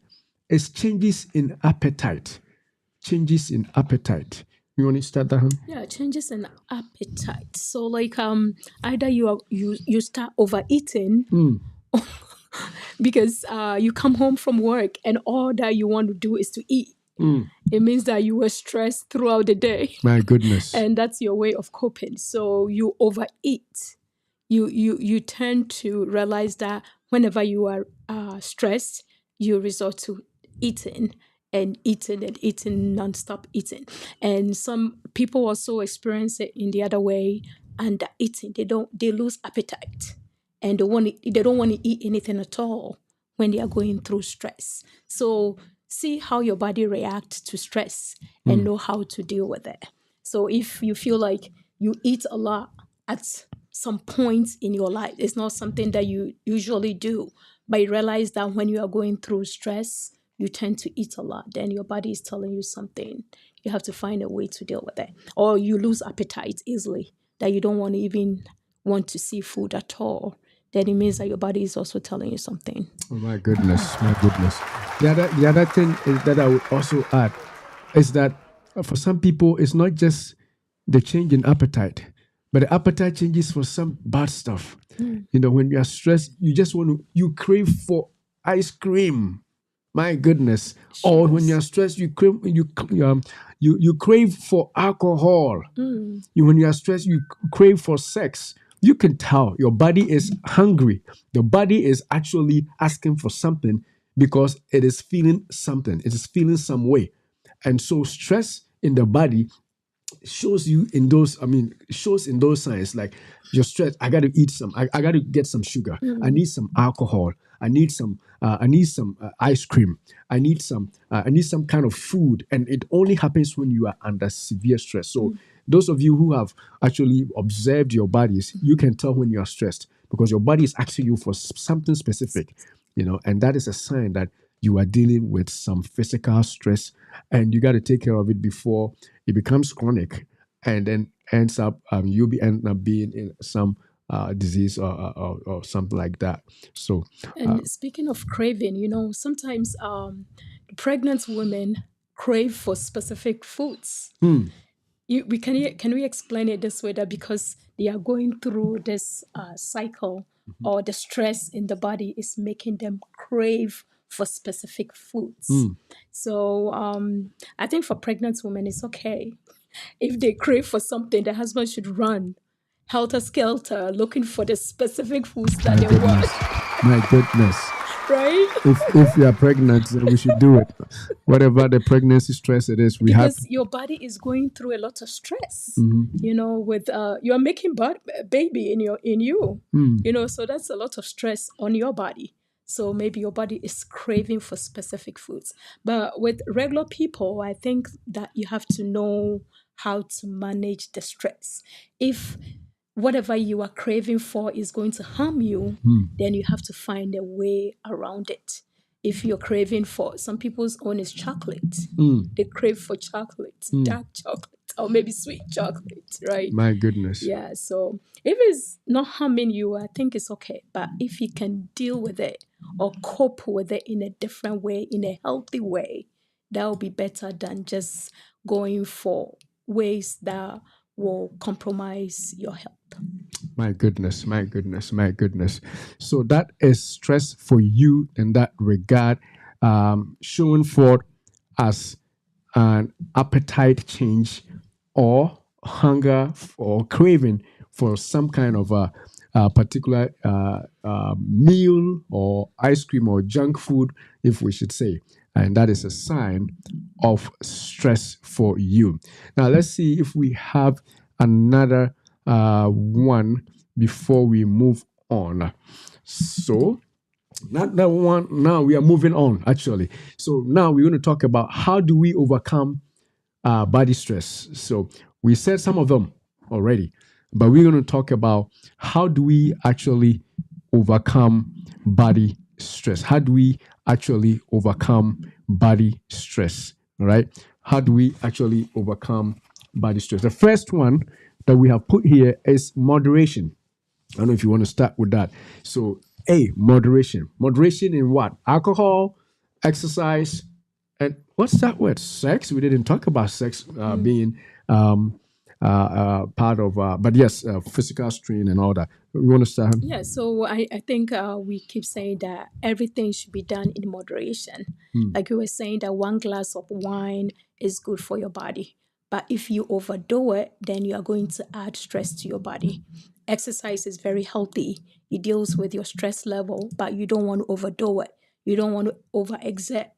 is changes in appetite. Changes in appetite. You want to start that, huh? Yeah, changes in appetite. So like either you start overeating because you come home from work and all that you want to do is to eat. It means that you were stressed throughout the day. My goodness. And that's your way of coping. So you overeat. You tend to realize that whenever you are stressed, you resort to eating and eating and eating, nonstop eating. And some people also experience it in the other way, and eating they lose appetite, and they don't want to eat anything at all when they are going through stress. So see how your body reacts to stress and know how to deal with it. So if you feel like you eat a lot at some points in your life, it's not something that you usually do, but you realize that when you are going through stress, you tend to eat a lot, then your body is telling you something. You have to find a way to deal with it. Or you lose appetite easily, that you don't want to even want to see food at all. Then it means that your body is also telling you something. Oh my goodness, my goodness. The other thing is that I would also add is that for some people it's not just the change in appetite, but the appetite changes for some bad stuff. When you are stressed, you just you crave for ice cream. My goodness. Or when you are stressed, you crave for alcohol. When you are stressed, you crave for sex. You can tell your body is hungry. Your body is actually asking for something because it is feeling something. It is feeling some way. And so stress in the body shows you in those, shows in those signs like you're stressed. I got to eat some. I got to get some sugar. I need some alcohol. I need some ice cream. I need some kind of food. And it only happens when you are under severe stress. So those of you who have actually observed your bodies, you can tell when you are stressed because your body is asking you for something specific, and that is a sign that you are dealing with some physical stress, and you got to take care of it before it becomes chronic, and then ends up you'll be end up being in some disease or something like that. So, And speaking of craving, sometimes pregnant women crave for specific foods. Can we explain it this way, that because they are going through this cycle, or the stress in the body is making them crave for specific foods. So I think for pregnant women it's okay if they crave for something. The husband should run helter skelter looking for the specific foods that my they want. goodness, my goodness. Right? If you are pregnant, then we should do it. Whatever the pregnancy stress it is, we have. Because your body is going through a lot of stress, with you're making baby in you, so that's a lot of stress on your body. So maybe your body is craving for specific foods. But with regular people, I think that you have to know how to manage the stress. If whatever you are craving for is going to harm you, then you have to find a way around it. If you're craving for, some people's own is chocolate. They crave for chocolate, dark chocolate, or maybe sweet chocolate, right? My goodness. Yeah, so if it's not harming you, I think it's okay. But if you can deal with it or cope with it in a different way, in a healthy way, that will be better than just going for ways that will compromise your health. My goodness, my goodness, my goodness. So that is stress for you in that regard, showing forth as an appetite change or hunger or craving for some kind of a particular meal or ice cream or junk food, if we should say. And that is a sign of stress for you. Now, let's see if we have another one before we move on. So, not that one. Now we are moving on, actually. So, now we're going to talk about how do we overcome body stress. So, we said some of them already, but we're going to talk about how do we actually overcome body stress? How do we actually overcome body stress? All right. How do we actually overcome body stress? The first one that we have put here is moderation. I don't know if you want to start with that. So, A, moderation. Moderation in what? Alcohol, exercise, and what's that word? Sex. We didn't talk about sex being part of. But yes, physical strain and all that. We want to start. Yeah, so I think we keep saying that everything should be done in moderation. Like you were saying, that one glass of wine is good for your body. But if you overdo it, then you are going to add stress to your body. Exercise is very healthy. It deals with your stress level, but you don't want to overdo it. You don't want to overexert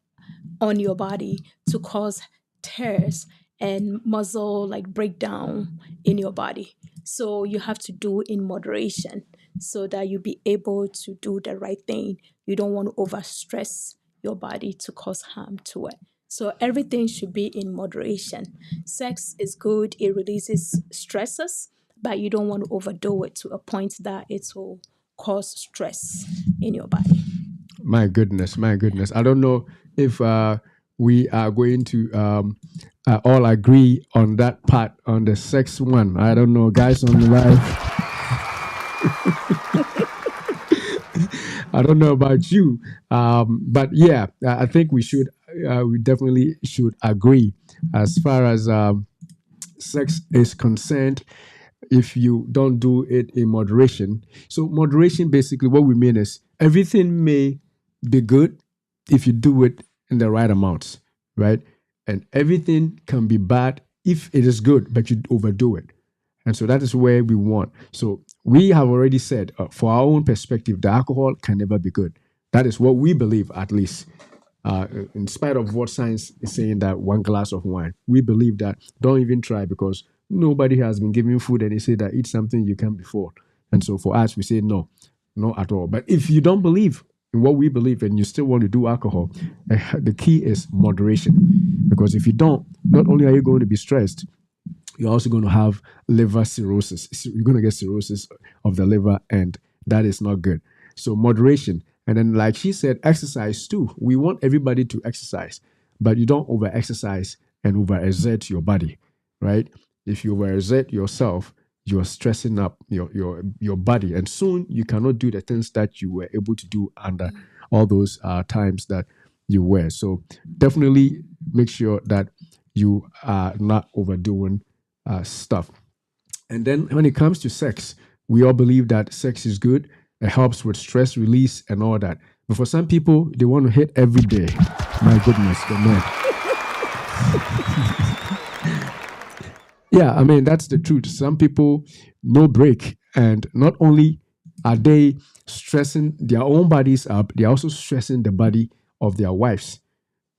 on your body to cause tears and muscle like breakdown in your body. So you have to do in moderation so that you be able to do the right thing. You don't want to overstress your body to cause harm to it. So everything should be in moderation. Sex is good, it releases stresses, but you don't want to overdo it to a point that it will cause stress in your body. My goodness, my goodness. I don't know if we are going to all agree on that part on the sex one. I don't know, guys on the live. I don't know about you, but yeah, I think we should. We definitely should agree as far as sex is concerned. If you don't do it in moderation, so moderation basically what we mean is everything may be good if you do it in the right amounts, right? And everything can be bad if it is good, but you overdo it. And so that is where we want. So we have already said, for our own perspective, the alcohol can never be good. That is what we believe, at least. In spite of what science is saying, that one glass of wine, we believe that don't even try, because nobody has been giving food and they say that eat something you can before. And so for us, we say no, not at all. But if you don't believe in what we believe and you still want to do alcohol, the key is moderation. Because if you don't, not only are you going to be stressed, you're also going to have liver cirrhosis. You're going to get cirrhosis of the liver, and that is not good. So, moderation. And then, like she said, exercise too. We want everybody to exercise, but you don't over exercise and overexert your body, right? If you overexert yourself, you're stressing up your body, and soon you cannot do the things that you were able to do under all those times that you were. So, definitely make sure that you are not overdoing stuff. And then when it comes to sex, we all believe that sex is good. It helps with stress release and all that. But for some people, they want to hit every day. My goodness, the man. Yeah, I mean, that's the truth. Some people, no break. And not only are they stressing their own bodies up, they're also stressing the body of their wives.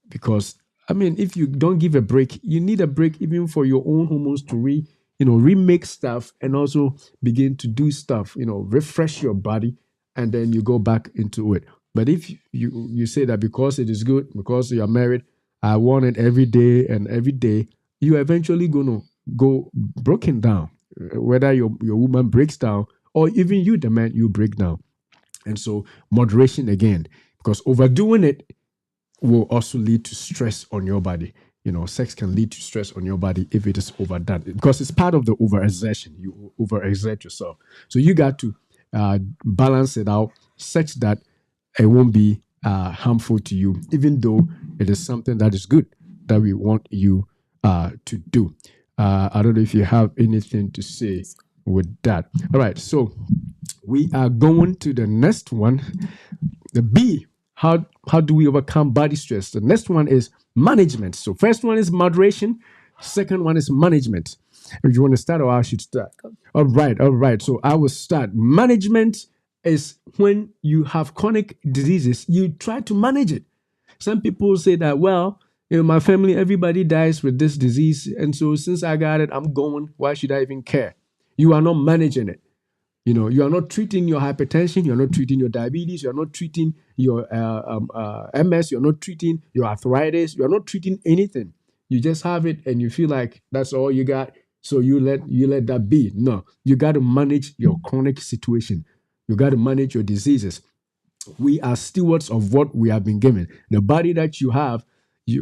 Because I mean, if you don't give a break, you need a break even for your own hormones to remake stuff and also begin to do stuff, refresh your body, and then you go back into it. But if you say that because it is good, because you are married, I want it every day and every day, you're eventually gonna go broken down. Whether your woman breaks down or even you, the man, you break down. And so moderation again, because overdoing it will also lead to stress on your body. Sex can lead to stress on your body if it is overdone, because it's part of the overexertion. You overexert yourself. So you got to balance it out such that it won't be harmful to you, even though it is something that is good that we want you to do. I don't know if you have anything to say with that. All right. So we are going to the next one. The B, how do we overcome body stress? The next one is management. So first one is moderation. Second one is management. If you want to start, or I should start. All right, all right. So I will start. Management is when you have chronic diseases, you try to manage it. Some people say that, well, my family, everybody dies with this disease, and so since I got it, I'm going. Why should I even care? You are not managing it. You are not treating your hypertension, you're not treating your diabetes, you're not treating your MS, you're not treating your arthritis, you're not treating anything. You just have it and you feel like that's all you got. So you let that be. No, you got to manage your chronic situation. You got to manage your diseases. We are stewards of what we have been given. The body that you have,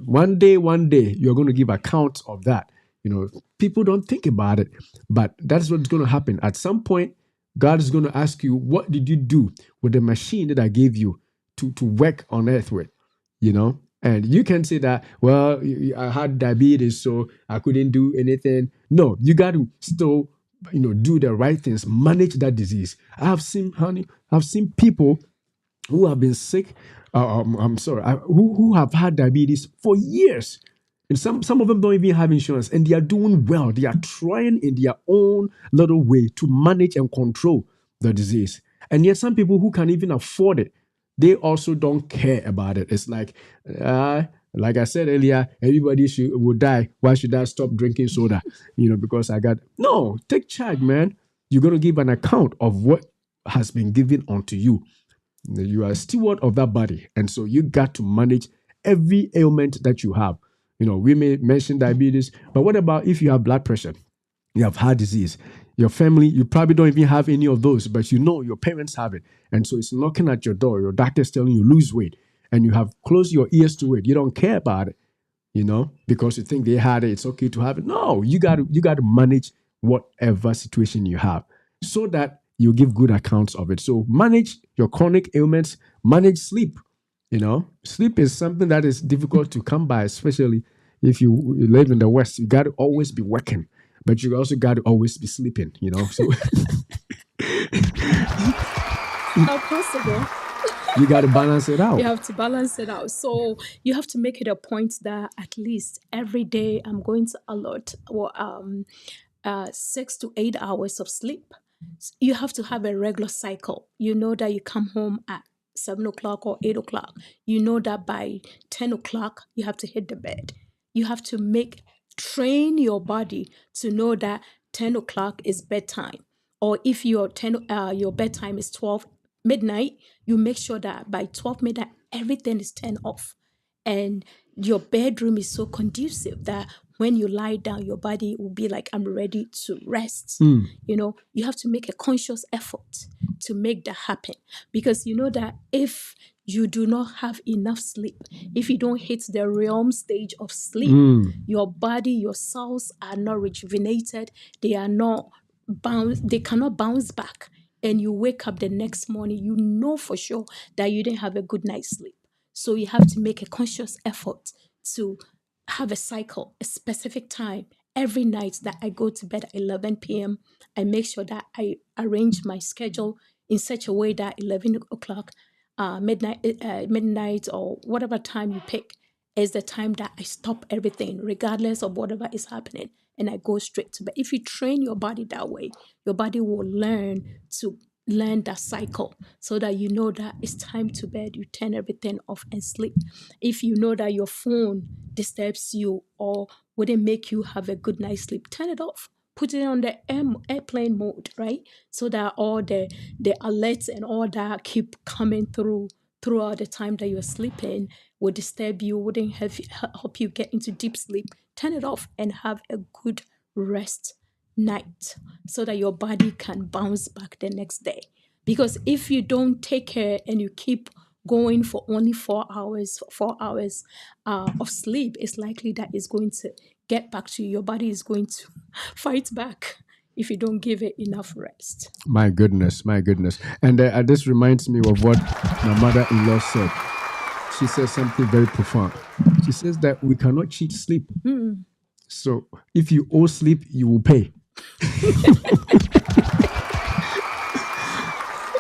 one day, you're going to give account of that. People don't think about it, but that's what's going to happen. At some point, God is going to ask you, what did you do with the machine that I gave you to work on earth with? You know? And you can say that, well, I had diabetes, so I couldn't do anything. No, you got to still, do the right things, manage that disease. I've seen people who have been sick. I'm sorry, who have had diabetes for years. And some of them don't even have insurance, and they are doing well. They are trying in their own little way to manage and control the disease. And yet, some people who can even afford it, they also don't care about it. It's uh, like I said earlier, everybody will die. Why should I stop drinking soda? Because I got no. Take charge, man. You're gonna give an account of what has been given unto you. You are a steward of that body. And so you got to manage every ailment that you have. We may mention diabetes, but what about if you have blood pressure? You have heart disease. Your family, you probably don't even have any of those, but your parents have it. And so it's knocking at your door. Your doctor's telling you lose weight, and you have closed your ears to it. You don't care about it, because you think they had it, it's okay to have it. No, you got to manage whatever situation you have so that you give good accounts of it. So manage your chronic ailments, manage sleep. Sleep is something that is difficult to come by, especially if you live in the West. You got to always be working, but you also got to always be sleeping. So How possible? you got to balance it You out. have to balance it out. So you have to make it a point that at least every day I'm going to allot 6 to 8 hours of sleep. You have to have a regular cycle. You know that you come home at 7 o'clock or 8 o'clock. You know that by 10 o'clock you have to hit the bed. You have to train your body to know that 10 o'clock is bedtime. Or if your bedtime is 12 midnight, you make sure that by 12 midnight everything is turned off, and your bedroom is so conducive that when you lie down, your body will be like, I'm ready to rest. You have to make a conscious effort to make that happen, because you know that if you do not have enough sleep, if you don't hit the realm stage of sleep, your body, your cells are not rejuvenated, they are not they cannot bounce back, and you wake up the next morning, you know for sure that you didn't have a good night's sleep. So you have to make a conscious effort to have a cycle, a specific time. Every night that I go to bed at 11 p.m., I make sure that I arrange my schedule in such a way that 11 o'clock, midnight, or whatever time you pick, is the time that I stop everything, regardless of whatever is happening, and I go straight to bed. If you train your body that way, your body will learn that cycle, so that you know that it's time to bed, you turn everything off and sleep. If you know that your phone disturbs you or wouldn't make you have a good night's sleep, turn it off. Put it on the airplane mode, right? So that all the alerts and all that keep coming throughout the time that you're sleeping would disturb you, wouldn't help you get into deep sleep. Turn it off and have a good rest night, so that your body can bounce back the next day. Because if you don't take care and you keep going for only 4 hours of sleep, it's likely that it's going to get back to you. Your body is going to fight back if you don't give it enough rest. My goodness, my goodness. And this reminds me of what my mother-in-law said. She says something very profound. She says that we cannot cheat sleep. So if you owe sleep, you will pay.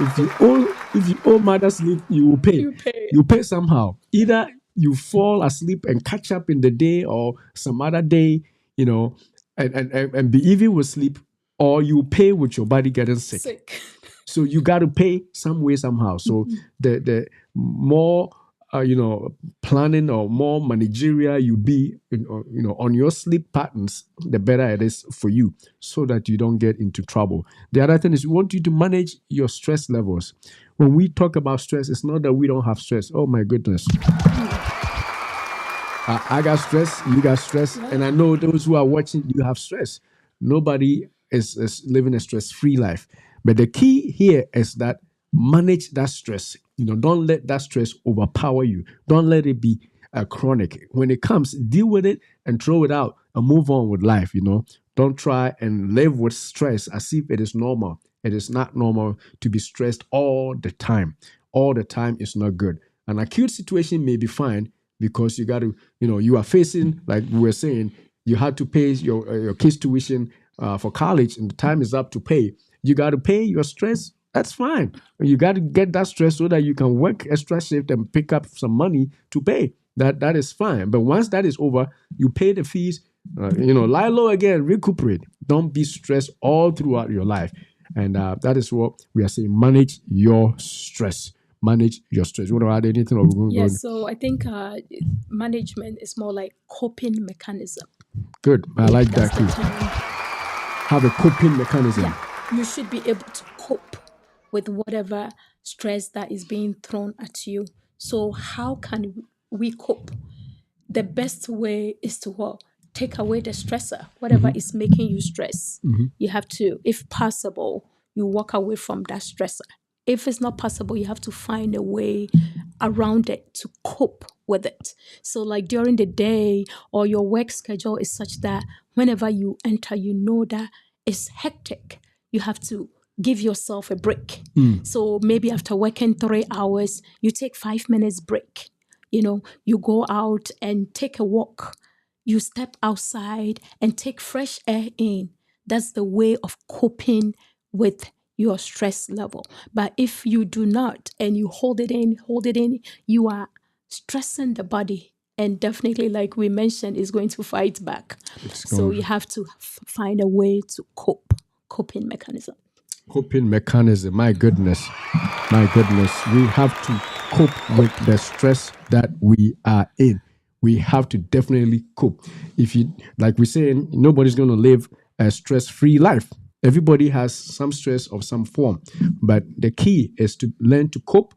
If you owe mother sleep, you will pay. You pay. You pay somehow. Either you fall asleep and catch up in the day, or some other day, and be even with sleep, or you pay with your body getting sick. So you got to pay some way somehow. So the more planning or more managerial you be on your sleep patterns, the better it is for you, so that you don't get into trouble. The other thing is, we want you to manage your stress levels. When we talk about stress, it's not that we don't have stress. Oh my goodness. I got stress, you got stress, and I know those who are watching, you have stress. Nobody is living a stress-free life. But the key here is that manage that stress. Don't let that stress overpower you. Don't let it be chronic. When it comes, deal with it and throw it out and move on with life. Don't try and live with stress as if it is normal. It is not normal to be stressed all the time. All the time is not good. An acute situation may be fine, because you got to, you are facing, like we were saying, you had to pay your kids tuition for college, and the time is up to pay. You got to pay your stress. That's fine. You got to get that stress so that you can work extra shift and pick up some money to pay. That is fine. But once that is over, you pay the fees. Lie low again, recuperate. Don't be stressed all throughout your life. And that is what we are saying. Manage your stress. Manage your stress. You want to add anything, or we're going to go Yes, in? so I think management is more like coping mechanism. Good. I like That's that the too. term. Have a coping mechanism. Yeah, you should be able to cope with whatever stress that is being thrown at you. So how can we cope? The best way is to what? Take away the stressor, whatever is making you stress. You have to, if possible, you walk away from that stressor. If it's not possible, you have to find a way around it to cope with it. So, like during the day, or your work schedule is such that whenever you enter, you know that it's hectic. You have to give yourself a break. So, maybe after working 3 hours, you take 5 minutes break. You go out and take a walk. You step outside and take fresh air in. That's the way of coping with your stress level. But if you do not and you hold it in, you are stressing the body. And definitely, like we mentioned, is going to fight back. So you have to find a way to coping mechanism. Coping mechanism. My goodness. My goodness. We have to cope with the stress that we are in. We have to definitely cope. If you, like we're saying, nobody's going to live a stress free life. Everybody has some stress of some form. But the key is to learn to cope,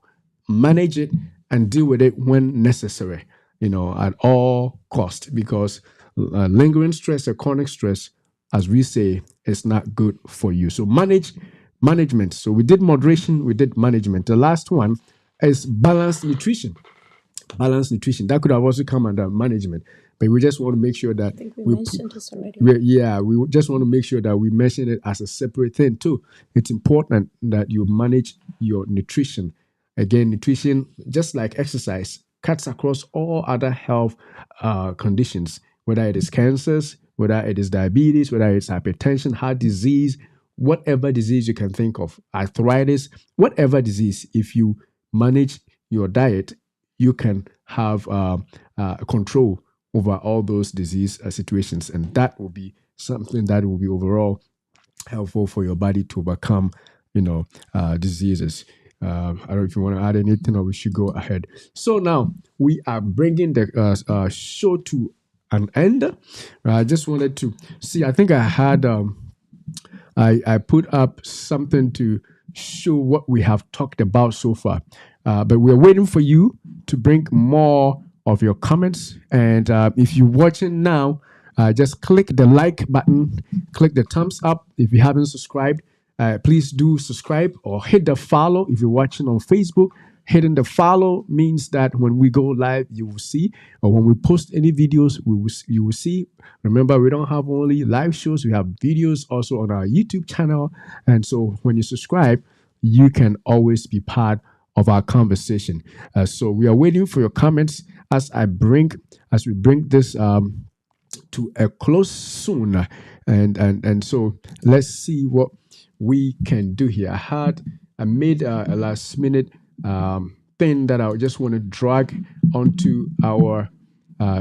manage it, and deal with it when necessary, at all cost. Because lingering stress or chronic stress, as we say, is not good for you. So management. So we did moderation, we did management. The last one is balanced nutrition. Balanced nutrition. That could have also come under management, but we just want to make sure that I think we we mentioned this already. we just want to make sure that we mention it as a separate thing too. It's important that you manage your nutrition. Again, nutrition, just like exercise, cuts across all other health conditions, whether it is cancers, whether it is diabetes, whether it's hypertension, heart disease, whatever disease you can think of, arthritis, whatever disease. If you manage your diet, you can have control over all those disease situations, and that will be something that will be overall helpful for your body to overcome, diseases. I don't know if you want to add anything, or we should go ahead. So now we are bringing the show to an end. I just wanted to see. I think I had. I put up something to show what we have talked about so far. But we're waiting for you to bring more of your comments. And if you're watching now, just click the like button, click the thumbs up. If you haven't subscribed, please do subscribe, or hit the follow if you're watching on Facebook. Hitting the follow means that when we go live, you will see, or when we post any videos, you will see. Remember, we don't have only live shows, we have videos also on our YouTube channel. And so when you subscribe, you can always be part of our conversation. So we are waiting for your comments as we bring this to a close soon. And so let's see what we can do here. I made a last minute thing that I just want to drag onto our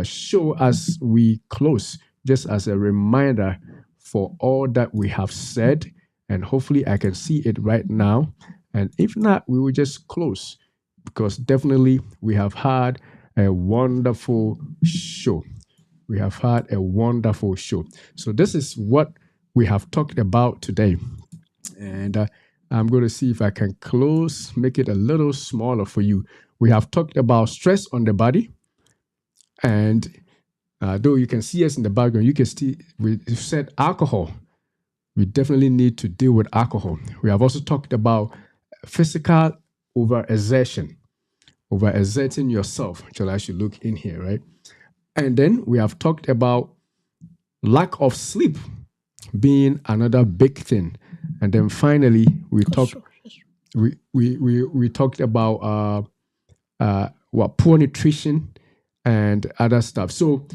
show as we close, just as a reminder for all that we have said. And hopefully I can see it right now. And if not, we will just close, because definitely we have had a wonderful show. We have had a wonderful show. So this is what we have talked about today. And I'm going to see if I can make it a little smaller for you. We have talked about stress on the body. And though you can see us in the background, you can see we said alcohol. We definitely need to deal with alcohol. We have also talked about physical overexertion, overexerting yourself. Shall I should look in here, right? And then we have talked about lack of sleep being another big thing. And then finally, we talked we talked about poor nutrition and other stuff. So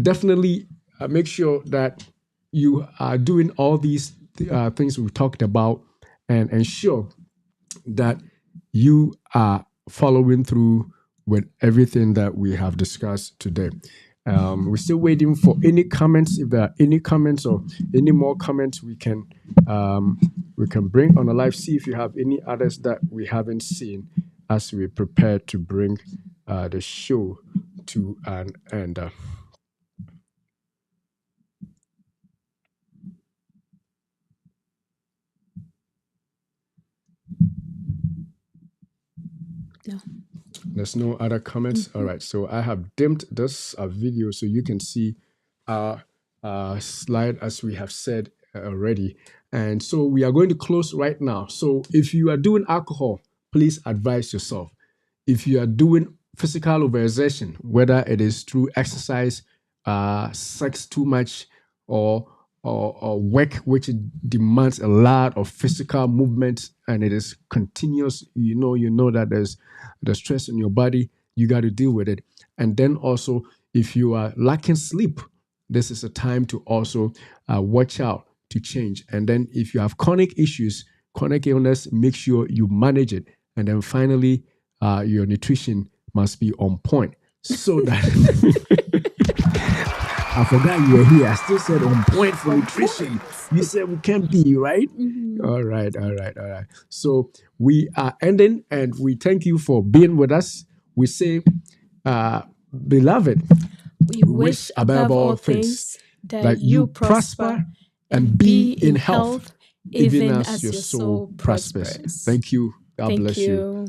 definitely make sure that you are doing all these things we've talked about, and ensure that you are following through with everything that we have discussed today. We're still waiting for any comments. If there are any comments or any more comments, we can bring on the live. See if you have any others that we haven't seen as we prepare to bring the show to an end. No. There's no other comments. All right. So I have dimmed this video so you can see our slide as we have said already. And so we are going to close right now. So if you are doing alcohol, please advise yourself. If you are doing physical overexertion, whether it is through exercise, sex too much, or work which demands a lot of physical movement and it is continuous, you know that there's the stress in your body, you got to deal with it. And then also, if you are lacking sleep, this is a time to also watch out to change. And then if you have chronic issues, chronic illness, make sure you manage it. And then finally, your nutrition must be on point so that I forgot you were here. I still said on point for nutrition. You said we can't be, right? All right, all right, all right. So we are ending and we thank you for being with us. We say, beloved, We wish above all things that you prosper and be in health, even as your soul prospers. Thank you. God Thank bless you. you.